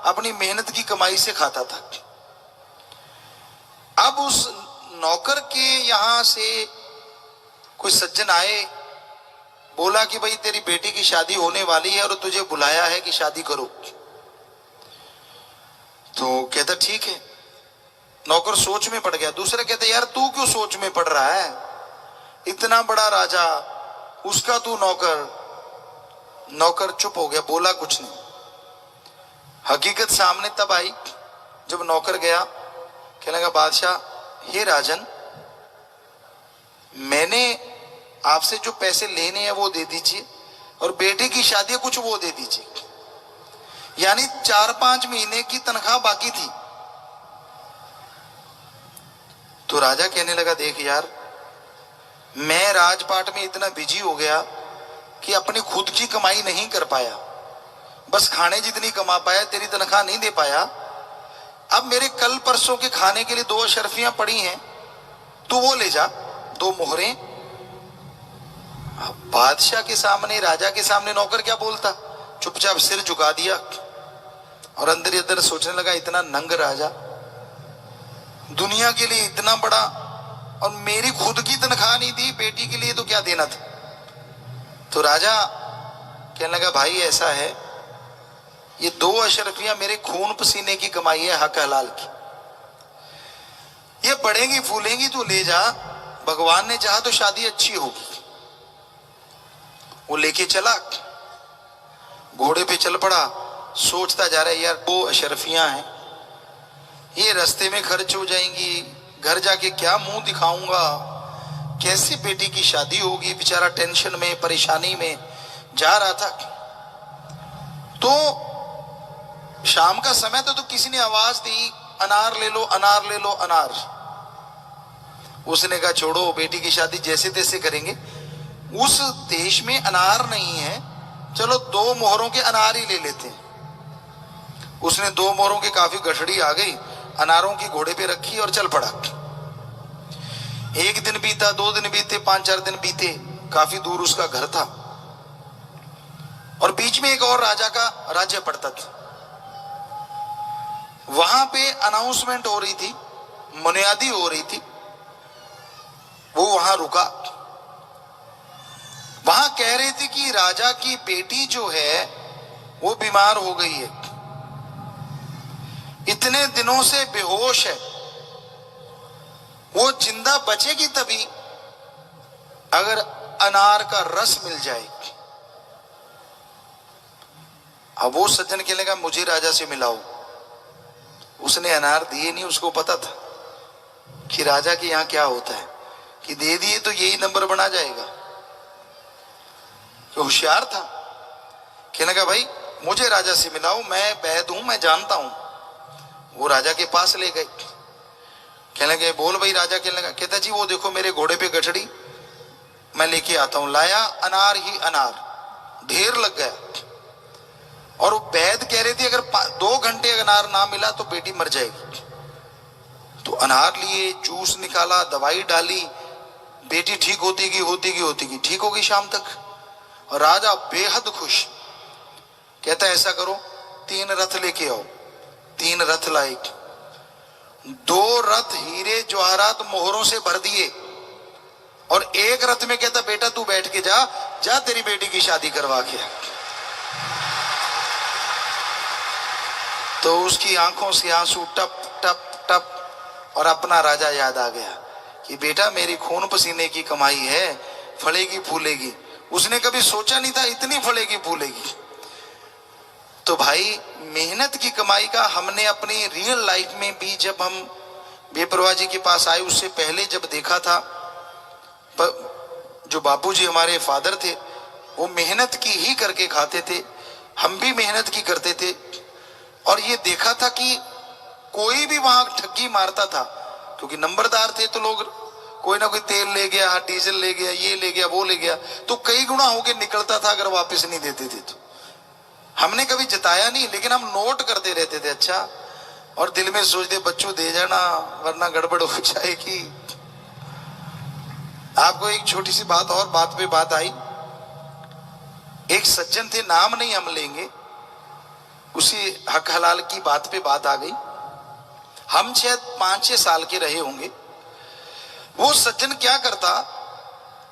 अपनी मेहनत की कमाई से खाता था। अब उस नौकर के यहां से कोई सज्जन आए, बोला कि भाई तेरी बेटी की शादी होने वाली है और तुझे बुलाया है कि शादी करो। तो कहता ठीक है। नौकर सोच में पड़ गया। दूसरा कहता यार तू क्यों सोच में पड़ रहा है, इतना बड़ा राजा, उसका तू नौकर। नौकर चुप हो गया, बोला कुछ नहीं। हकीकत सामने तब आई जब नौकर गया, कहने लगा बादशाह, हे राजन, मैंने आपसे जो पैसे लेने हैं वो दे दीजिए, और बेटे की शादी है कुछ वो दे दीजिए। यानी 4-5 महीने की तनख्वाह बाकी थी। तो राजा कहने लगा देख यार, मैं राजपाट में इतना बिजी हो गया कि अपनी खुद की कमाई नहीं कर पाया, बस खाने जितनी कमा पाया, तेरी तनख्वाह नहीं दे पाया। अब मेरे कल परसों के खाने के लिए 2 अशरफियां पड़ी हैं, तू वो ले जा, 2 मोहरें। बादशाह के सामने, राजा के सामने नौकर क्या बोलता, चुपचाप सिर झुका दिया और अंदर ही अंदर सोचने लगा इतना नंग राजा, दुनिया के लिए इतना बड़ा, और मेरी खुद की तनख्वाह नहीं दी, बेटी के लिए तो क्या देना था। तो राजा कहने लगा भाई ऐसा है, ये 2 अशरफियां मेरे खून पसीने की कमाई है, हक हलाल की। ये बढ़ेंगी फूलेंगी तो ले जा, भगवान ने चाहा तो शादी अच्छी होगी। वो लेके चला, घोड़े पे चल पड़ा, सोचता जा रहा है यार 2 अशरफियां हैं, ये रास्ते में खर्च हो जाएंगी, घर जाके क्या मुंह दिखाऊंगा, कैसे बेटी की शादी होगी। बेचारा टेंशन में परेशानी में जा रहा था। तो शाम का समय था, तो किसी ने आवाज दी, अनार ले लो, अनार ले लो, अनार। उसने कहा छोड़ो, बेटी की शादी जैसे तैसे करेंगे, उस देश में अनार नहीं है, चलो 2 मोहरों के अनार ही ले लेते हैं। उसने 2 मोहरों की काफी गठड़ी आ गई, अनारों की घोड़े पे रखी और चल पड़ा। 1 दिन बीता, 2 दिन बीते, 5-4 दिन बीते, काफी दूर उसका घर था और बीच में एक और राजा का राज्य पड़ता था। वहां पे अनाउंसमेंट हो रही थी, मुनियादी हो रही थी। वो वहां रुका, वहां कह रहे थे कि राजा की बेटी जो है वो बीमार हो गई है, इतने दिनों से बेहोश है, वो जिंदा बचेगी तभी अगर अनार का रस मिल जाएगी। अब वो सज्जन कहने लगा मुझे राजा से मिलाओ। उसने अनार दिए नहीं, उसको पता था कि राजा के यहां क्या होता है, कि दे दिए तो यही नंबर बना जाएगा। तो होशियार था, कहने लगा भाई मुझे राजा से मिलाओ, मैं वैद हूं, मैं जानता हूं। वो राजा के पास ले गए, कहने लगे बोल भाई राजा। कहने लगा, कहता जी वो देखो मेरे घोड़े पे गठड़ी, मैं लेके आता हूं। लाया, अनार ही अनार, ढेर लग गया। और वो वैद कह रहे थे अगर 2 घंटे अनार ना मिला तो बेटी मर जाएगी। तो अनार लिए, जूस निकाला, दवाई डाली, बेटी ठीक होती गई, ठीक होगी शाम तक। और राजा बेहद खुश, कहता ऐसा करो 3 रथ लेके आओ। 3 रथ लाए, 2 रथ हीरे जवाहरात मोहरों से भर दिए और 1 रथ में कहता बेटा तू बैठ के जा, जा तेरी बेटी की शादी करवा के। तो उसकी आंखों से आंसू टप टप टप, और अपना राजा याद आ गया कि बेटा मेरी खून पसीने की कमाई है, फलेगी फूलेगी। उसने कभी सोचा नहीं था इतनी फलेगी फूलेगी। तो भाई मेहनत की कमाई का हमने अपनी रियल लाइफ में भी, जब हम बेपरवाह जी के पास आए उससे पहले जब देखा था, जो बापूजी हमारे फादर थे वो मेहनत की ही करके खाते थे, हम भी मेहनत की करते थे। और ये देखा था कि कोई भी वहां ठगी मारता था, क्योंकि नंबरदार थे तो लोग कोई ना कोई तेल ले गया, डीजल ले गया, ये ले गया, वो ले गया, तो कई गुना होके निकलता था अगर वापस नहीं देते थे तो। हमने कभी जताया नहीं, लेकिन हम नोट करते रहते थे अच्छा, और दिल में सोचते बच्चों दे जाना वरना गड़बड़ हो जाएगी। आपको एक छोटी सी बात और, बात पे बात आई। एक सज्जन थे, नाम नहीं हम लेंगे, उसी हक हलाल की बात पे बात आ गई। हम शायद 5-6 साल के रहे होंगे। वो सज्जन क्या करता,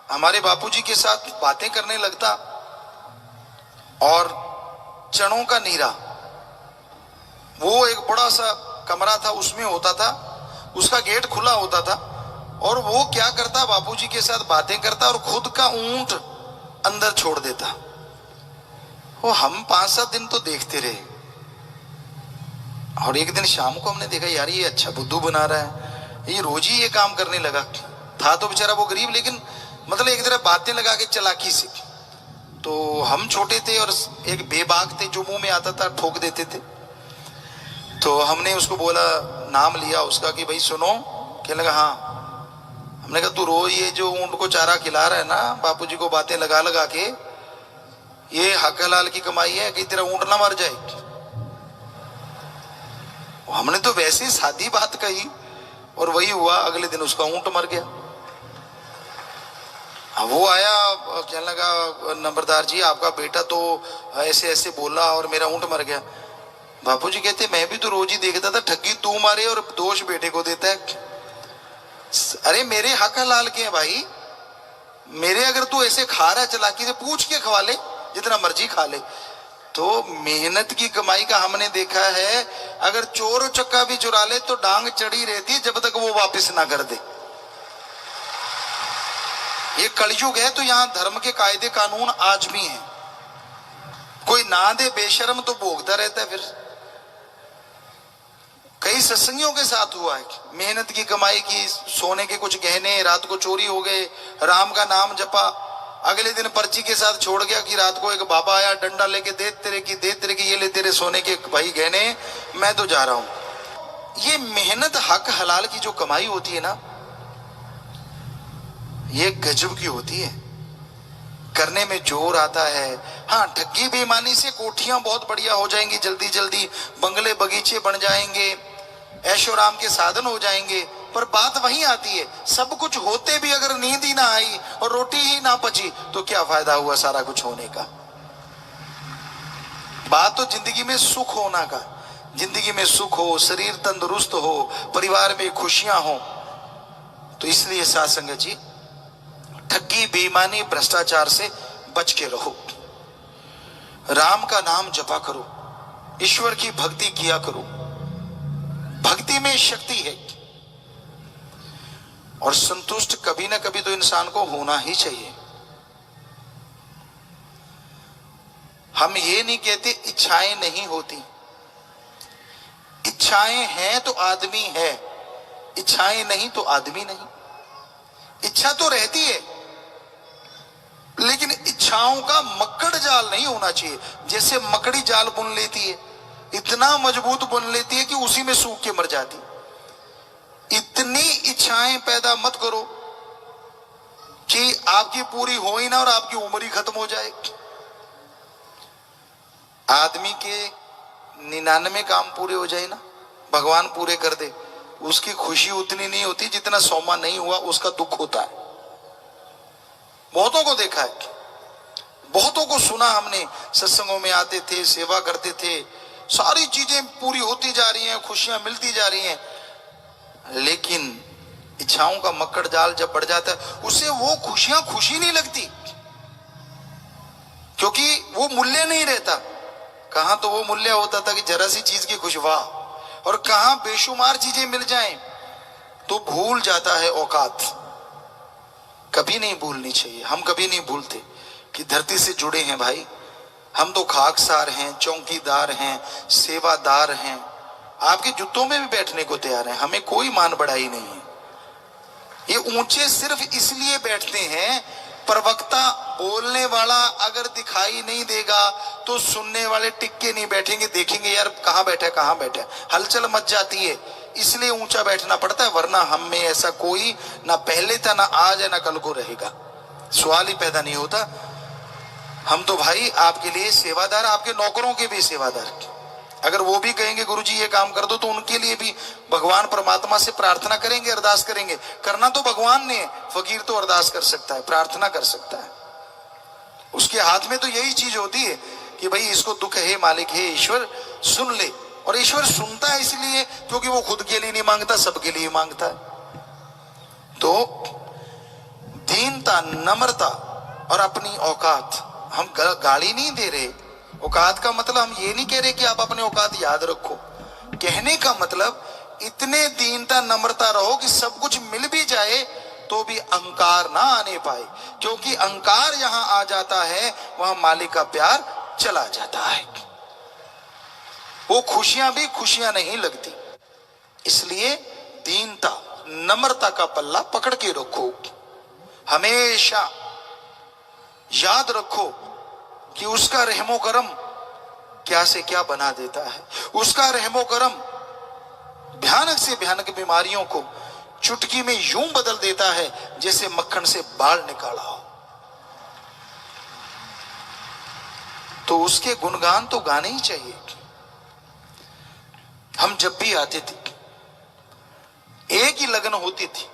हमारे बापूजी के साथ बातें करने लगता और चनों का नीरा, वो एक बड़ा सा कमरा था उसमें होता था, उसका गेट खुला होता था, और वो क्या करता बापूजी के साथ बातें करता और खुद का ऊंट अंदर छोड़ देता। वो हम 5-7 दिन तो देखते रहे, और एक दिन शाम को हमने देखा यार ये अच्छा बुद्धू बना रहा है, ये रोज ही ये काम करने लगा। था तो बेचारा वो गरीब, लेकिन मतलब एक तरह बातें लगा के चालाकी से। तो हम छोटे थे और एक बेबाक थे, जो मुंह में आता था ठोक देते थे। तो हमने उसको बोला, नाम लिया उसका कि भाई सुनो। कहने लगा हाँ। हमने कहा तू रोज ये जो ऊंट को चारा खिला रहा है ना, बापूजी को बातें लगा लगा के, ये हक हलाल की कमाई है कि तेरा ऊंट ना मर जाए। हमने तो वैसे ही सादी बात कही और वही हुआ, अगले दिन उसका ऊंट मर गया। वो आया, कहने लगा नंबरदार जी आपका बेटा तो ऐसे ऐसे बोला और मेरा ऊंट मर गया। बापूजी कहते मैं भी तो रोज ही देखता था, ठगी तू मारे और दोष बेटे को देता है। अरे मेरे हक हलाल के हैं भाई, मेरे अगर तू ऐसे खा रहा है चलाकी से, पूछ के खवा ले, जितना मर्जी खा ले। तो मेहनत की कमाई का हमने देखा है, अगर चोर चक्का भी चुरा ले तो डांग चढ़ी रहती है जब तक वो वापस ना कर दे। ये कलयुग है, तो यहां धर्म के कायदे कानून आज भी हैं। कोई ना दे बेशर्म तो भोगता रहता है। फिर कई सत्संगियों के साथ हुआ है, मेहनत की कमाई की, सोने के कुछ गहने, रात को चोरी हो गए, राम का नाम जपा, अगले दिन पर्ची के साथ छोड़ गया कि रात को एक बाबा आया डंडा लेके, दे तेरे की ये ले तेरे सोने के भाई गहने, मैं तो जा रहा हूं। ये मेहनत हक हलाल की जो कमाई होती है ना, ये गजब की होती है, करने में जोर आता है। हाँ, ठगी बेईमानी से कोठियां बहुत बढ़िया हो जाएंगी, जल्दी जल्दी बंगले बगीचे बन जाएंगे, ऐशो आराम के साधन हो जाएंगे, पर बात वहीं आती है, सब कुछ होते भी अगर नींद ही ना आई और रोटी ही ना पची तो क्या फायदा हुआ सारा कुछ होने का। बात तो जिंदगी में सुख होना का, जिंदगी में सुख हो, शरीर तंदुरुस्त हो, परिवार में खुशियां हो। तो इसलिए साथ संगत जी, ठगी बेईमानी भ्रष्टाचार से बच के रहो, राम का नाम जपा करो, ईश्वर की भक्ति किया करो। भक्ति में शक्ति है, और संतुष्ट कभी ना कभी तो इंसान को होना ही चाहिए। हम ये नहीं कहते इच्छाएं नहीं होती, इच्छाएं हैं तो आदमी है, इच्छाएं नहीं तो आदमी नहीं। इच्छा तो रहती है, लेकिन इच्छाओं का मकड़ जाल नहीं होना चाहिए। जैसे मकड़ी जाल बुन लेती है, इतना मजबूत बुन लेती है कि उसी में सूख के मर जाती। इतनी इच्छाएं पैदा मत करो कि आपकी पूरी हो ही ना और आपकी उम्र ही खत्म हो जाए। आदमी के 99 काम पूरे हो जाए ना, भगवान पूरे कर दे, उसकी खुशी उतनी नहीं होती जितना 100वां नहीं हुआ उसका दुख होता है। बहुतों को देखा है, बहुतों को सुना हमने, सत्संगों में आते थे, सेवा करते थे, सारी चीजें पूरी होती जा रही हैं, खुशियां मिलती जा रही हैं, लेकिन इच्छाओं का मकड़ जाल जब बढ़ जाता है, उसे वो खुशियां खुशी नहीं लगती, क्योंकि वो मूल्य नहीं रहता। कहां तो वो मूल्य होता था कि जरा सी चीज की खुशवाह, और कहां बेशुमार चीजें मिल जाएं तो भूल जाता है औकात। कभी नहीं भूलनी चाहिए, हम कभी नहीं भूलते कि धरती से जुड़े हैं भाई, हम तो खाकसार हैं, चौकीदार हैं, सेवादार हैं, आपके जूतों में भी बैठने को तैयार हैं, हमें कोई मान बढ़ाई नहीं है। ये ऊंचे सिर्फ इसलिए बैठते हैं, प्रवक्ता बोलने वाला अगर दिखाई नहीं देगा तो सुनने वाले टिक्के नहीं बैठेंगे, देखेंगे यार कहां बैठा कहां बैठा, हलचल मच जाती है, इसलिए ऊंचा बैठना पड़ता है। वरना हम में ऐसा कोई ना पहले था, ना आज है, ना कल को रहेगा, सवाल ही पैदा नहीं होता। हम तो भाई आपके लिए सेवादार, आपके नौकरों के भी सेवादार। अगर वो भी कहेंगे गुरुजी ये काम कर दो, तो उनके लिए भी भगवान परमात्मा से प्रार्थना करेंगे, अरदास करेंगे। करना तो भगवान ने, फकीर तो अरदास कर सकता है, प्रार्थना कर सकता है, उसके हाथ में तो यही चीज होती है कि भाई इसको दुख है मालिक है ईश्वर सुन ले। और ईश्वर सुनता है इसलिए क्योंकि वो खुद के लिए नहीं मांगता, सबके लिए मांगता है। तो दीनता, नम्रता और अपनी औकात, हम गाली नहीं दे रहे। औकात का मतलब हम ये नहीं कह रहे कि आप अपने औकात याद रखो, कहने का मतलब इतने दीनता नम्रता रहो कि सब कुछ मिल भी जाए तो भी अहंकार ना आने पाए, क्योंकि अहंकार यहां आ जाता है वहां मालिक का प्यार चला जाता है, वो खुशियां भी खुशियां नहीं लगती। इसलिए दीनता नम्रता का पल्ला पकड़ के रखो, हमेशा याद रखो कि उसका रहमो करम क्या से क्या बना देता है। उसका रहमो करम भयानक से भयानक बीमारियों को चुटकी में यूं बदल देता है जैसे मक्खन से बाल निकाला हो। तो उसके गुणगान तो गाने ही चाहिए। हम जब भी आते थे, एक ही लगन होती थी,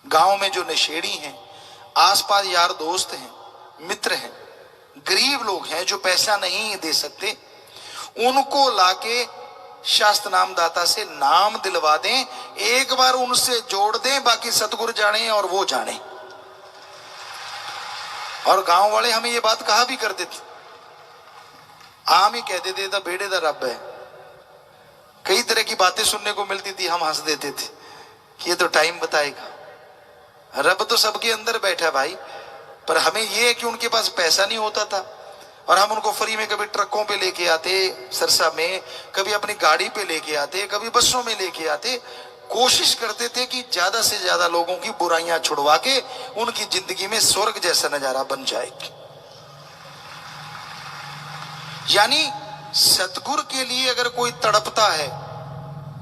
गांव में जो नशेड़ी हैं, आसपास यार दोस्त हैं, मित्र हैं, गरीब लोग हैं जो पैसा नहीं दे सकते, उनको लाके शास्त्र नाम दाता से नाम दिलवा दें, एक बार उनसे जोड़ दें, बाकी सतगुरु जाने और वो जाने। और गांव वाले हमें ये बात कहा भी करते थे, आम ही कह देते था बेड़े दा रब है। कई तरह की बातें सुनने को मिलती थी, हम हंस देते थे कि ये तो टाइम बताएगा। रब तो सबके अंदर बैठा है भाई, पर हमें ये है कि उनके पास पैसा नहीं होता था और हम उनको फ्री में कभी ट्रकों पे लेके आते सरसा में, कभी अपनी गाड़ी पे लेके आते, कभी बसों में लेके आते। कोशिश करते थे कि ज्यादा से ज्यादा लोगों की बुराइयां छुड़वा के उनकी जिंदगी में स्वर्ग जैसा नजारा बन जाए। यानी सतगुरु के लिए अगर कोई तड़पता है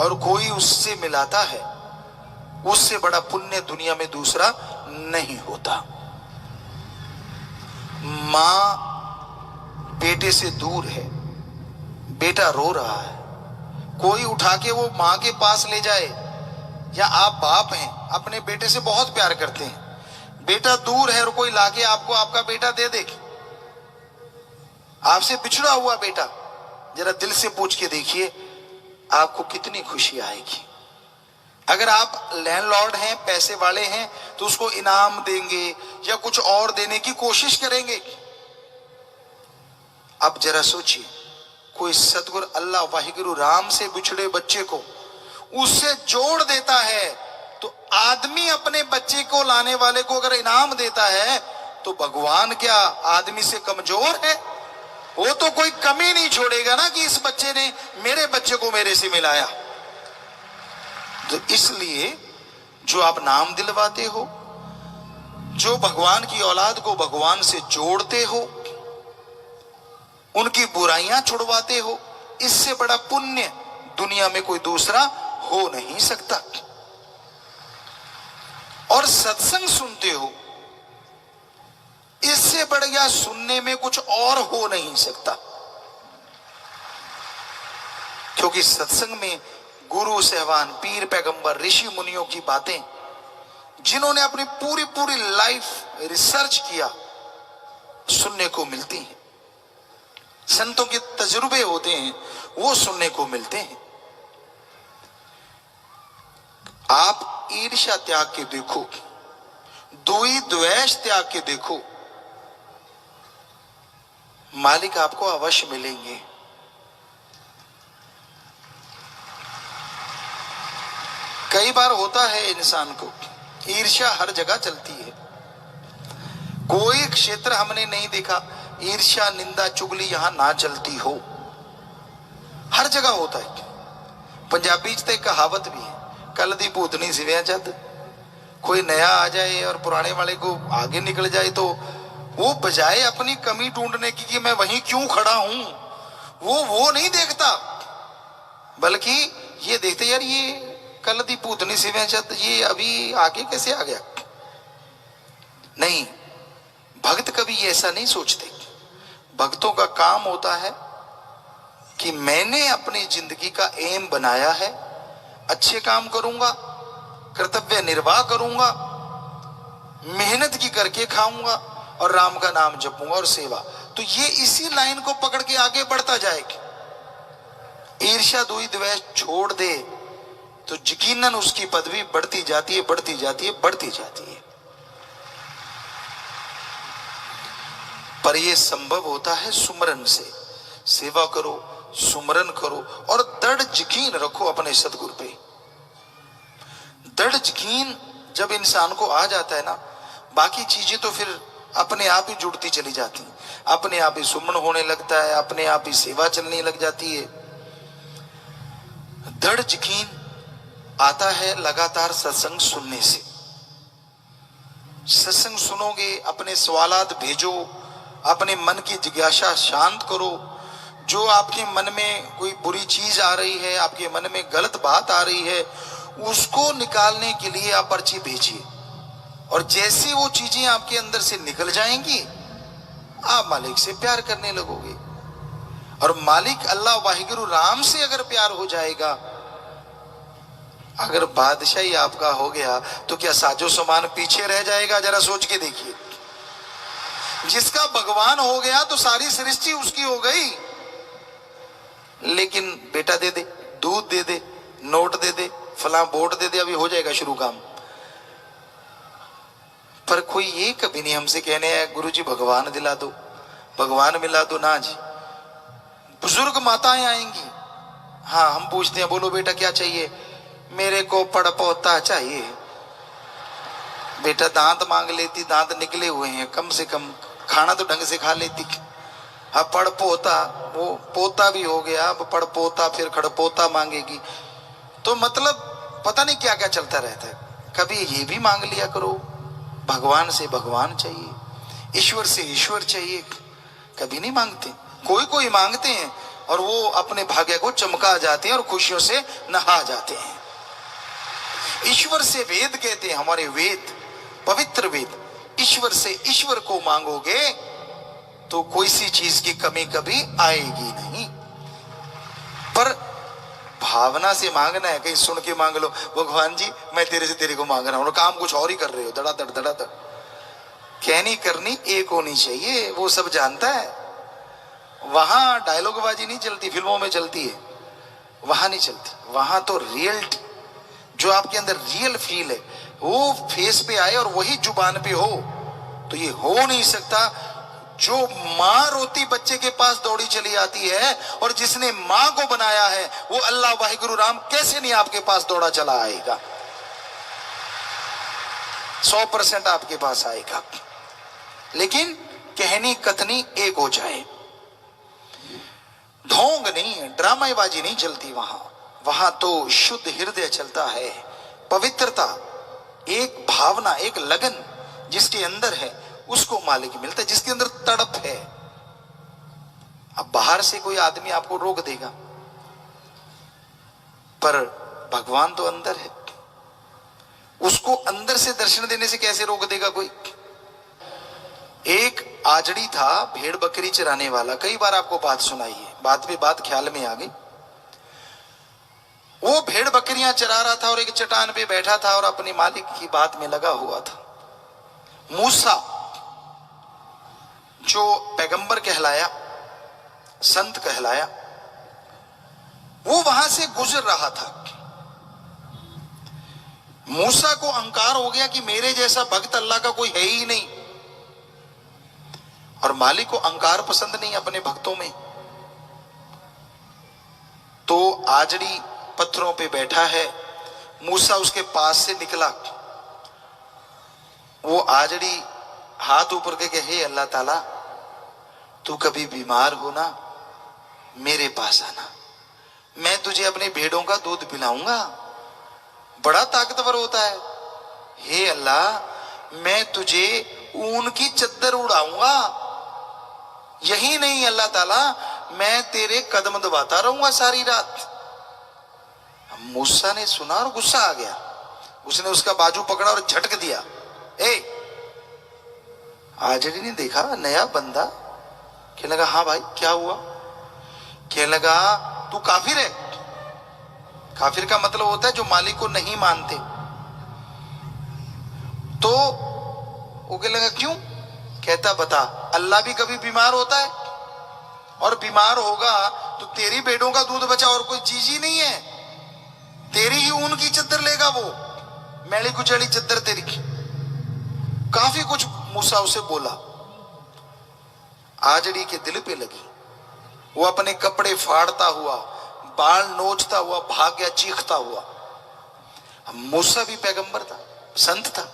और कोई उससे मिलाता है, उससे बड़ा पुण्य दुनिया में दूसरा नहीं होता। मां बेटे से दूर है, बेटा रो रहा है, कोई उठा के वो मां के पास ले जाए, या आप बाप हैं अपने बेटे से बहुत प्यार करते हैं, बेटा दूर है और कोई लाके आपको आपका बेटा दे दे, आपसे बिछड़ा हुआ बेटा, जरा दिल से पूछ के देखिए आपको कितनी खुशी आएगी। अगर आप लैंडलॉर्ड हैं, पैसे वाले हैं, तो उसको इनाम देंगे या कुछ और देने की कोशिश करेंगे। अब जरा सोचिए, कोई सतगुरु अल्लाह वाहिगुरु राम से बिछड़े बच्चे को उससे जोड़ देता है, तो आदमी अपने बच्चे को लाने वाले को अगर इनाम देता है, तो भगवान क्या आदमी से कमजोर है? वो तो कोई कमी नहीं छोड़ेगा ना कि इस बच्चे ने मेरे बच्चे को मेरे से मिलाया। तो इसलिए जो आप नाम दिलवाते हो, जो भगवान की औलाद को भगवान से जोड़ते हो, उनकी बुराइयां छुड़वाते हो, इससे बड़ा पुण्य दुनिया में कोई दूसरा हो नहीं सकता। और सत्संग सुनते हो, इससे बढ़िया सुनने में कुछ और हो नहीं सकता। क्योंकि सत्संग में गुरु सहवान, पीर पैगंबर, ऋषि मुनियों की बातें, जिन्होंने अपनी पूरी पूरी लाइफ रिसर्च किया, सुनने को मिलती हैं। संतों के तजुर्बे होते हैं, वो सुनने को मिलते हैं। आप ईर्ष्या त्याग के देखो, द्वेष द्वेष त्याग के देखो, मालिक आपको अवश्य मिलेंगे। कई बार होता है इंसान को ईर्ष्या, हर जगह चलती है। कोई क्षेत्र हमने नहीं देखा ईर्ष्या, निंदा, चुगली यहां ना चलती हो, हर जगह होता है। पंजाबी च तो एक कहावत भी है, कल दी भूतनी सिविया जद। कोई नया आ जाए और पुराने वाले को आगे निकल जाए, तो वो बजाय अपनी कमी ढूंढने की कि मैं वहीं क्यों खड़ा हूं, वो नहीं देखता, बल्कि ये देखते यार ये कल दी भूतनी सिविया जद, ये अभी आगे कैसे आ गया। नहीं, भक्त कभी ऐसा नहीं सोचते। भक्तों का काम होता है कि मैंने अपनी जिंदगी का एम बनाया है, अच्छे काम करूंगा, कर्तव्य निर्वाह करूंगा, मेहनत की करके खाऊंगा और राम का नाम जपूंगा और सेवा। तो ये इसी लाइन को पकड़ के आगे बढ़ता जाएगा। ईर्ष्या द्वेष द्वेष छोड़ दे तो यकीनन उसकी पदवी बढ़ती जाती है, बढ़ती जाती है, बढ़ती जाती है। पर यह संभव होता है सुमरन से। सेवा करो, सुमरन करो और दृढ़ यकीन रखो अपने सदगुरु पे। दृढ़ यकीन जब इंसान को आ जाता है ना, बाकी चीजें तो फिर अपने आप ही जुड़ती चली जाती हैं, अपने आप ही सुमरन होने लगता है, अपने आप ही सेवा चलने लग जाती है। दृढ़ यकीन आता है लगातार सत्संग सुनने से। सत्संग सुनोगे, अपने सवालात भेजो, अपने मन की जिज्ञासा शांत करो। जो आपके मन में कोई बुरी चीज आ रही है, आपके मन में गलत बात आ रही है, उसको निकालने के लिए आप पर्ची भेजिए, और जैसे वो चीजें आपके अंदर से निकल जाएंगी, आप मालिक से प्यार करने लगोगे। और मालिक अल्लाह वाहिगुरु राम से अगर प्यार हो जाएगा, अगर बादशाही आपका हो गया, तो क्या साजो सामान पीछे रह जाएगा? जरा सोच के देखिए। जिसका भगवान हो गया तो सारी सृष्टि उसकी हो गई। लेकिन बेटा दे दे, दूध दे दे, नोट दे दे, फला वोट दे दे, अभी हो जाएगा शुरू काम। पर कोई ये कभी नहीं हमसे कहने आया गुरु जी भगवान दिला दो, भगवान मिला दो। ना जी, बुजुर्ग माताएं आएंगी, हाँ हम पूछते हैं बोलो बेटा क्या चाहिए, मेरे को पड़पोता चाहिए। बेटा दांत मांग लेती, दांत निकले हुए हैं, कम से कम खाना तो ढंग से खा लेती। अब पड़पोता, वो पोता भी हो गया, अब पड़पोता, फिर खड़पोता मांगेगी। तो मतलब पता नहीं क्या क्या चलता रहता है। कभी ये भी मांग लिया करो, भगवान से भगवान चाहिए, ईश्वर से ईश्वर चाहिए। कभी नहीं मांगते, कोई कोई मांगते हैं और वो अपने भाग्य को चमका जाते हैं और खुशियों से नहा जाते हैं। ईश्वर से वेद कहते हैं, हमारे वेद पवित्र वेद। ईश्वर से ईश्वर को मांगोगे तो कोई सी चीज की कमी कभी आएगी नहीं। पर भावना से मांगना है, कहीं सुन के मांग लो भगवान जी मैं तेरे से तेरे को मांग रहा हूं, काम कुछ और ही कर रहे हो, धड़ाधड़ धड़ाधड़। कहनी करनी एक होनी चाहिए, वो सब जानता है। वहां डायलॉगबाजी नहीं चलती, फिल्मों में चलती है, वहां नहीं चलती। वहां तो रियल, जो आपके अंदर रियल फील है वो फेस पे आए और वही जुबान पे हो। तो ये हो नहीं सकता। जो मां रोती बच्चे के पास दौड़ी चली आती है और जिसने मां को बनाया है वो अल्लाह वाहिगुरु राम कैसे नहीं आपके पास दौड़ा चला आएगा, 100% आपके पास आएगा। लेकिन कहनी कथनी एक हो जाए, ढोंग नहीं, ड्रामेबाजी नहीं चलती वहां तो शुद्ध हृदय चलता है, पवित्रता, एक भावना, एक लगन जिसके अंदर है उसको मालिक मिलता है, जिसके अंदर तड़प है। अब बाहर से कोई आदमी आपको रोक देगा, पर भगवान तो अंदर है, उसको अंदर से दर्शन देने से कैसे रोक देगा कोई। एक आजड़ी था भेड़ बकरी चराने वाला, कई बार आपको बात सुनाई है, बात पे बात ख्याल में आ गई। वो भेड़ बकरियां चरा रहा था और एक चट्टान पे बैठा था और अपने मालिक की बात में लगा हुआ था। मूसा जो पैगंबर कहलाया, संत कहलाया, वो वहां से गुजर रहा था। मूसा को अहंकार हो गया कि मेरे जैसा भक्त अल्लाह का कोई है ही नहीं, और मालिक को अहंकार पसंद नहीं अपने भक्तों में। तो आजड़ी पत्थरों पे बैठा है, मूसा उसके पास से निकला। वो आजड़ी हाथ ऊपर करके, हे अल्लाह ताला तू कभी बीमार हो ना मेरे पास आना, मैं तुझे अपने भेड़ों का दूध पिलाऊंगा, बड़ा ताकतवर होता है। हे अल्लाह मैं तुझे ऊन की चद्दर उड़ाऊंगा, यही नहीं अल्लाह ताला मैं तेरे कदम दबाता रहूंगा सारी रात। मूसा ने सुना और गुस्सा आ गया, उसने उसका बाजू पकड़ा और झटक दिया। आजड़ी ने देखा नया बंदा, कहने लगा हाँ भाई क्या हुआ, कहने लगा तू काफिर है। काफिर का मतलब होता है जो मालिक को नहीं मानते। तो वो कहने लगा क्यों, कहता बता अल्लाह भी कभी बीमार होता है, और बीमार होगा तो तेरी भेड़ों का दूध बचा और कोई चीज ही नहीं है, तेरी ही ऊन की चद्दर लेगा वो, मैली कुचैली चद्दर तेरी। काफी कुछ मूसा उसे बोला, आजड़ी के दिल पे लगी। वो अपने कपड़े फाड़ता हुआ, बाल नोचता हुआ भाग गया, चीखता हुआ। मूसा भी पैगंबर था, संत था,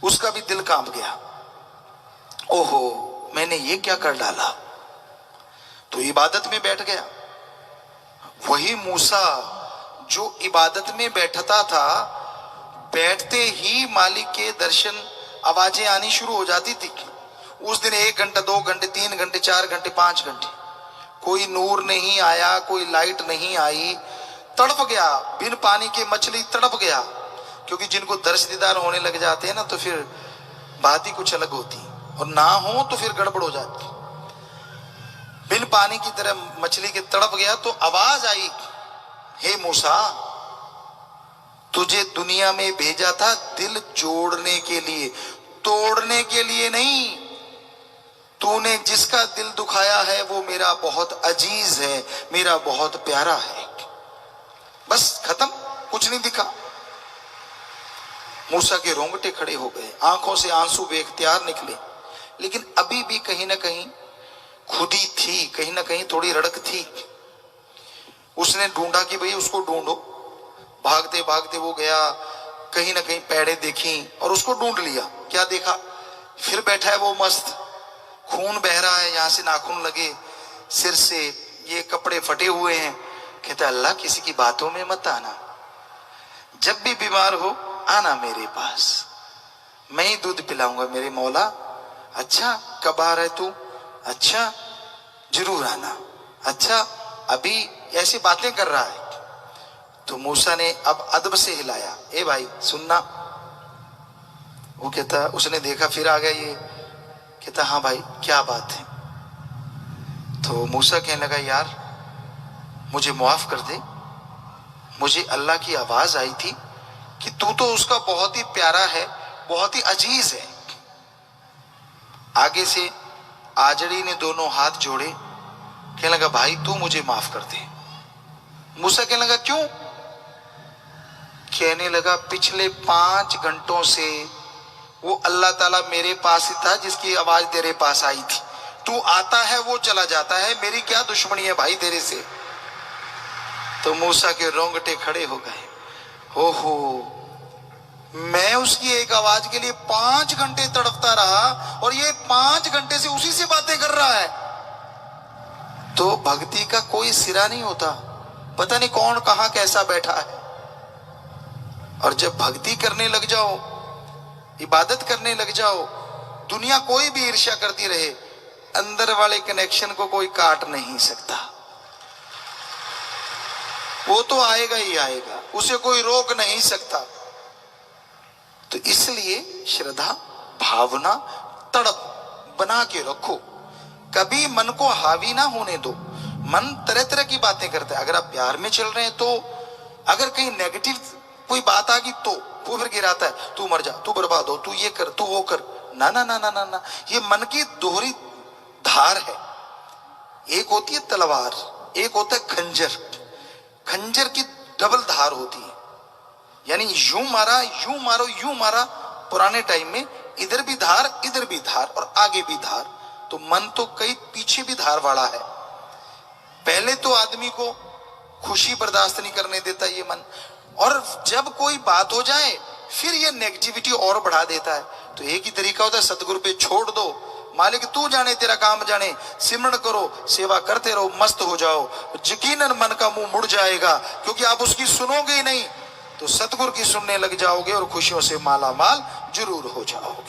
उसका भी दिल कांप गया। ओहो मैंने ये क्या कर डाला, तो इबादत में बैठ गया। वही मूसा जो इबादत में बैठता था, बैठते ही मालिक के दर्शन, आवाजें आनी शुरू हो जाती थी। उस दिन 1 घंटा 2 घंटे 3 घंटे 4 घंटे 5 घंटे कोई नूर नहीं आया, कोई लाइट नहीं आई, तड़प गया। बिन पानी के मछली तड़प गया, क्योंकि जिनको दर्श दीदार होने लग जाते हैं ना तो फिर बात ही कुछ अलग होती, और ना हो तो फिर गड़बड़ हो जाती। बिन पानी की तरह मछली के तड़प गया। तो आवाज आई, हे मूसा तुझे दुनिया में भेजा था दिल जोड़ने के लिए, तोड़ने के लिए नहीं। तूने जिसका दिल दुखाया है वो मेरा बहुत अजीज है, मेरा बहुत प्यारा है। बस खत्म, कुछ नहीं दिखा। मूसा के रोंगटे खड़े हो गए, आंखों से आंसू बेख्तियार निकले, लेकिन अभी भी कहीं ना कहीं खुदी थी, कहीं ना कहीं थोड़ी रड़क थी। उसने ढूंढा कि भाई उसको ढूंढो। भागते भागते वो गया, कहीं ना कहीं पैड़े देखी और उसको ढूंढ लिया। क्या देखा, फिर बैठा है वो मस्त, खून बह रहा है, यहां से नाखून लगे, सिर से ये कपड़े फटे हुए हैं। कहता अल्लाह किसी की बातों में मत आना, जब भी बीमार हो आना मेरे पास, मैं ही दूध पिलाऊंगा मेरे मौला। अच्छा कब आ रहा है तू? अच्छा जरूर आना। अच्छा अभी ऐसी बातें कर रहा है। तो मूसा ने अब अदब से हिलाया, ए भाई सुनना। वो कहता, उसने देखा फिर आ गया ये। कहता हाँ भाई क्या बात है? तो मूसा कहने लगा यार मुझे माफ कर दे, मुझे अल्लाह की आवाज आई थी कि तू तो उसका बहुत ही प्यारा है, बहुत ही अजीज है। आगे से आजड़ी ने दोनों हाथ जोड़े, कहने लगा भाई तू मुझे माफ कर दे। मूसा कहने लगा क्यों? कहने लगा पिछले 5 घंटों से वो अल्लाह ताला मेरे पास ही था जिसकी आवाज तेरे पास आई थी। तू आता है वो चला जाता है, मेरी क्या दुश्मनी है भाई तेरे से? तो मूसा के रोंगटे खड़े हो गए। हो मैं उसकी एक आवाज के लिए 5 घंटे तड़पता रहा और ये 5 घंटे से उसी से बातें कर रहा है। तो भक्ति का कोई सिरा नहीं होता, पता नहीं कौन कहां कैसा बैठा है। और जब भक्ति करने लग जाओ, इबादत करने लग जाओ, दुनिया कोई भी ईर्ष्या करती रहे, अंदर वाले कनेक्शन को कोई काट नहीं सकता। वो तो आएगा ही आएगा, उसे कोई रोक नहीं सकता। तो इसलिए श्रद्धा, भावना, तड़प बना के रखो, कभी मन को हावी ना होने दो। मन तरह तरह की बातें करता है। अगर आप प्यार में चल रहे हैं तो अगर कहीं नेगेटिव कोई बात आ गई तो वो फिर गिराता है, तू मर जा, तू बर्बाद हो, तू ये कर, तू वो कर। ना ना ना ना ना ना, ये मन की दोहरी धार है। एक होती है तलवार, एक होता है खंजर। खंजर की डबल धार होती है, यानी यूं मारा, यूं मारो, यूं मारा। पुराने टाइम में इधर भी धार, इधर भी धार और आगे भी धार। तो मन तो कई पीछे भी धार वाला है। पहले तो आदमी को खुशी बर्दाश्त नहीं करने देता ये मन, और जब कोई बात हो जाए फिर ये नेगेटिविटी और बढ़ा देता है। तो एक ही तरीका होता है, सतगुरु पे छोड़ दो, मालिक तू जाने तेरा काम जाने, सिमरण करो, सेवा करते रहो, मस्त हो जाओ। यकीनन मन का मुंह मुड़ जाएगा, क्योंकि आप उसकी सुनोगे ही नहीं तो सतगुरु की सुनने लग जाओगे और खुशियों से माला माल जरूर हो जाओगे।